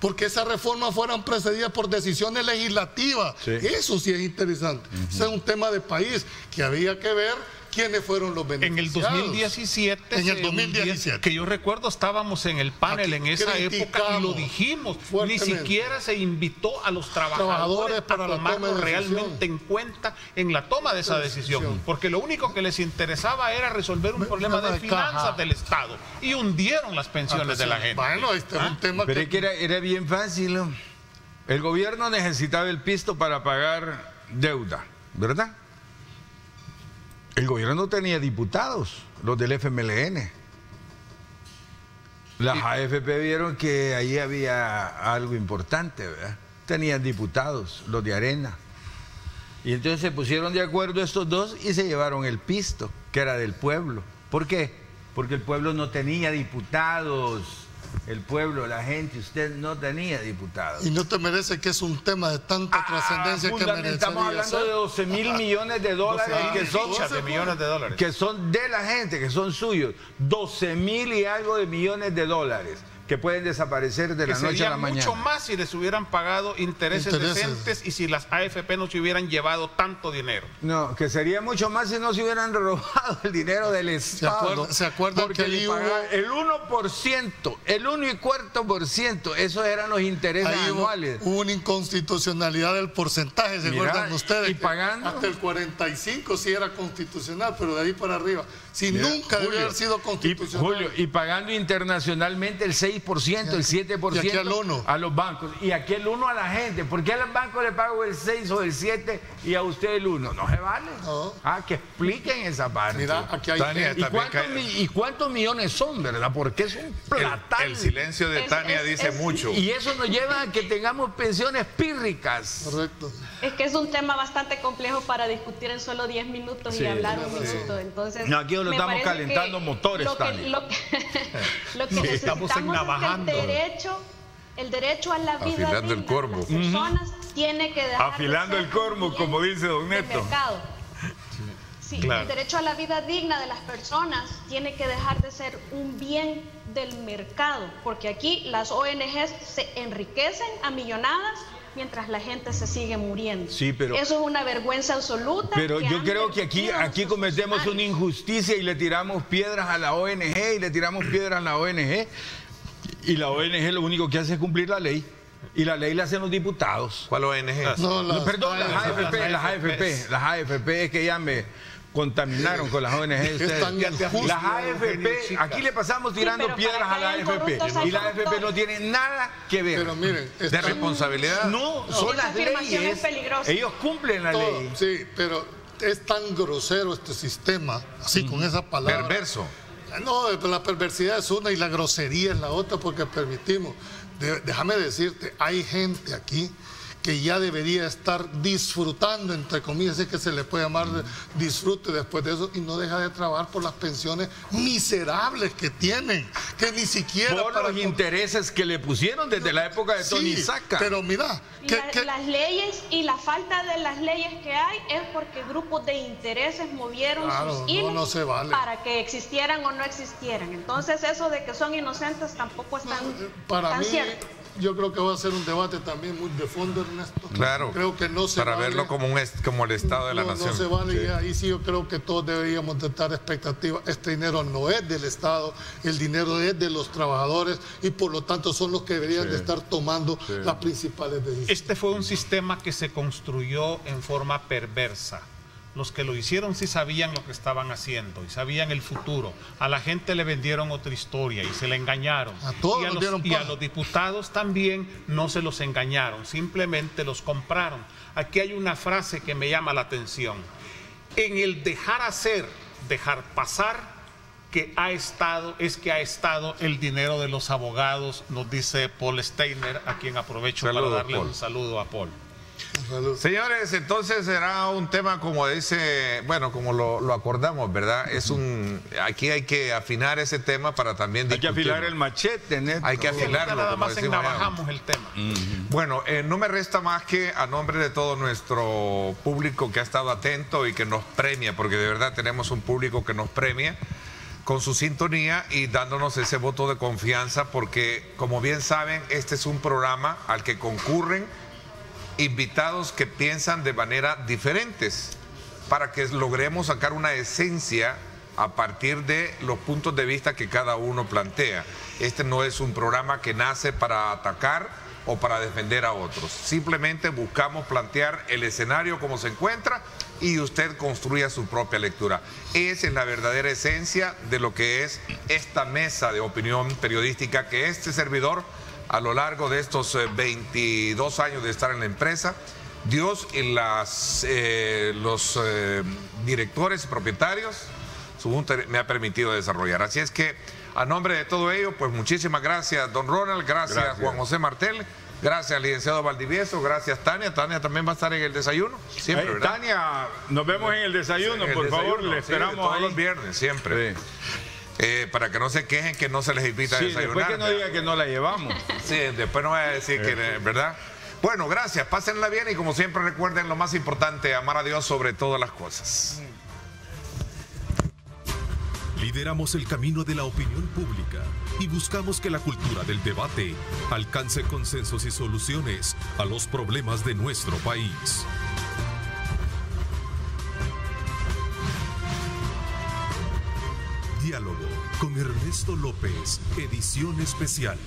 [SPEAKER 5] Porque esas reformas fueron precedidas por decisiones legislativas. Sí. Eso sí es interesante. Ese es un tema de país que había que ver quiénes fueron los beneficiados.
[SPEAKER 3] En el 2017, que yo recuerdo, estábamos en el panel en esa época y lo dijimos. Ni siquiera se invitó a los trabajadores para tomarlo realmente en cuenta en la toma de esa decisión. Porque lo único que les interesaba era resolver un problema de finanzas del Estado. Y hundieron las pensiones de la gente.
[SPEAKER 5] Bueno, este es un tema
[SPEAKER 4] pero que era bien fácil, ¿no? El gobierno necesitaba el pisto para pagar deuda, ¿verdad? El gobierno no tenía diputados, los del FMLN. Las AFP vieron que ahí había algo importante, ¿verdad? Tenían diputados, los de Arena. Y entonces se pusieron de acuerdo estos dos y se llevaron el pisto, que era del pueblo. ¿Por qué? Porque el pueblo no tenía diputados. El pueblo, la gente, usted no tenía diputados.
[SPEAKER 5] Y no te merece que es un tema de tanta trascendencia que merecería.
[SPEAKER 4] Estamos hablando de 12.000 millones de dólares que son de la gente, que son suyos. 12.000 y algo de millones de dólares que pueden desaparecer de la noche a la mañana.
[SPEAKER 3] Mucho más si les hubieran pagado intereses decentes y si las AFP no se hubieran llevado tanto dinero.
[SPEAKER 4] No, que sería mucho más si no se hubieran robado el dinero del Estado.
[SPEAKER 5] ¿Se acuerdan que
[SPEAKER 4] el 1%, el 1,25%, esos eran los intereses anuales?
[SPEAKER 5] Hubo una inconstitucionalidad del porcentaje, ¿se acuerdan ustedes?
[SPEAKER 4] Y pagando.
[SPEAKER 5] Hasta el 45 sí era constitucional, pero de ahí para arriba. Si nunca debe haber sido constitucional.
[SPEAKER 4] Julio, y pagando internacionalmente el 6%, el 7%
[SPEAKER 5] y aquí al 1.
[SPEAKER 4] a los bancos. Y aquí el 1 a la gente. ¿Por qué al banco le pago el 6 o el 7 y a usted el 1? No se vale.
[SPEAKER 5] No.
[SPEAKER 4] Que expliquen esa parte.
[SPEAKER 5] Mira, aquí hay
[SPEAKER 2] Tania,
[SPEAKER 4] ¿Y cuántos millones son, verdad? Porque es un platal.
[SPEAKER 2] El silencio de Tania dice mucho.
[SPEAKER 4] Y eso nos lleva a que tengamos pensiones pírricas.
[SPEAKER 5] Correcto.
[SPEAKER 6] Es que es un tema bastante complejo para discutir en solo 10 minutos y hablar un minuto. Entonces,
[SPEAKER 4] no, aquí lo estamos calentando motores, Tania.
[SPEAKER 6] Lo que necesitamos es el derecho a la vida
[SPEAKER 2] afilando
[SPEAKER 6] digna
[SPEAKER 2] el corvo.
[SPEAKER 6] de las personas tiene que dejar
[SPEAKER 4] afilando el corvo, como dice don Neto.
[SPEAKER 6] Sí, claro. El derecho a la vida digna de las personas tiene que dejar de ser un bien del mercado, porque aquí las ONGs se enriquecen a millonadas mientras la gente se sigue muriendo.
[SPEAKER 4] Sí, pero
[SPEAKER 6] eso es una vergüenza absoluta.
[SPEAKER 4] Pero yo creo que aquí cometemos una injusticia y le tiramos piedras a la ONG y le tiramos piedras a la ONG. Y la ONG lo único que hace es cumplir la ley. Y la ley la hacen los diputados.
[SPEAKER 2] ¿Cuál ONG?
[SPEAKER 4] Perdón, las AFP, es que ya me contaminaron con las ONG. Las AFP, aquí le pasamos tirando piedras a la AFP. Y la AFP no tiene nada que ver.
[SPEAKER 5] Pero miren,
[SPEAKER 2] de responsabilidad.
[SPEAKER 4] No, son las leyes. Ellos cumplen la ley.
[SPEAKER 5] Sí, pero es tan grosero este sistema, así con esa palabra.
[SPEAKER 2] Perverso.
[SPEAKER 5] No, la perversidad es una y la grosería es la otra porque permitimos. Déjame decirte, hay gente aquí que ya debería estar disfrutando, entre comillas, es que se le puede llamar disfrute después de eso, y no deja de trabajar por las pensiones miserables que tienen, que ni siquiera...
[SPEAKER 4] Por los intereses que le pusieron desde la época de Tony Saca.
[SPEAKER 5] Pero mira...
[SPEAKER 6] Las leyes y la falta de las leyes que hay es porque grupos de intereses movieron sus hilos para que existieran o no existieran. Entonces eso de que son inocentes tampoco es tan cierto.
[SPEAKER 5] Yo creo que va a ser un debate también muy de fondo, Ernesto.
[SPEAKER 2] Claro.
[SPEAKER 5] Creo que no se
[SPEAKER 2] para verlo como el Estado de la nación.
[SPEAKER 5] No se vale. Ahí sí yo creo que todos deberíamos de estar expectativas. Este dinero no es del Estado, el dinero es de los trabajadores y por lo tanto son los que deberían de estar tomando las principales decisiones.
[SPEAKER 3] Este fue un sistema que se construyó en forma perversa, Los que lo hicieron sí sabían lo que estaban haciendo y sabían el futuro. A la gente le vendieron otra historia y se le engañaron.
[SPEAKER 5] A todos nos dieron
[SPEAKER 3] y a los diputados también no se los engañaron, simplemente los compraron. Aquí hay una frase que me llama la atención. En el dejar hacer, dejar pasar, que ha estado el dinero de los abogados, nos dice Paul Steiner, a quien aprovecho para darle un saludo a Paul.
[SPEAKER 2] Señores, entonces será un tema como ese, bueno, como lo acordamos, ¿verdad? Aquí hay que afinar ese tema para también discutirlo.
[SPEAKER 4] Hay que afilar el machete, Neto.
[SPEAKER 2] Hay que afilarlo.
[SPEAKER 3] Nada más ennavajamos el tema.
[SPEAKER 2] Bueno, no me resta más que a nombre de todo nuestro público que ha estado atento y que nos premia, porque de verdad tenemos un público que nos premia con su sintonía y dándonos ese voto de confianza, porque como bien saben, este es un programa al que concurren invitados que piensan de manera diferentes para que logremos sacar una esencia a partir de los puntos de vista que cada uno plantea. Este no es un programa que nace para atacar o para defender a otros. Simplemente buscamos plantear el escenario como se encuentra y usted construya su propia lectura. Esa es la verdadera esencia de lo que es esta mesa de opinión periodística que este servidor, a lo largo de estos 22 años de estar en la empresa, Dios y los directores, propietarios, me ha permitido desarrollar. Así es que, a nombre de todo ello, pues muchísimas gracias, don Ronald, gracias. Juan José Martel, gracias, licenciado Valdivieso, gracias, Tania. Tania también va a estar en el desayuno, siempre, ¿verdad?
[SPEAKER 4] Tania, nos vemos en el desayuno, por favor, le esperamos
[SPEAKER 2] todos los viernes, siempre. Sí. Para que no se quejen que no se les invita a desayunar.
[SPEAKER 4] Después que no diga que no la llevamos.
[SPEAKER 2] Sí, después no voy a decir que, ¿verdad? Bueno, gracias, pásenla bien y como siempre recuerden lo más importante, amar a Dios sobre todas las cosas.
[SPEAKER 1] Lideramos el camino de la opinión pública y buscamos que la cultura del debate alcance consensos y soluciones a los problemas de nuestro país. Diálogo con Ernesto López, edición especial.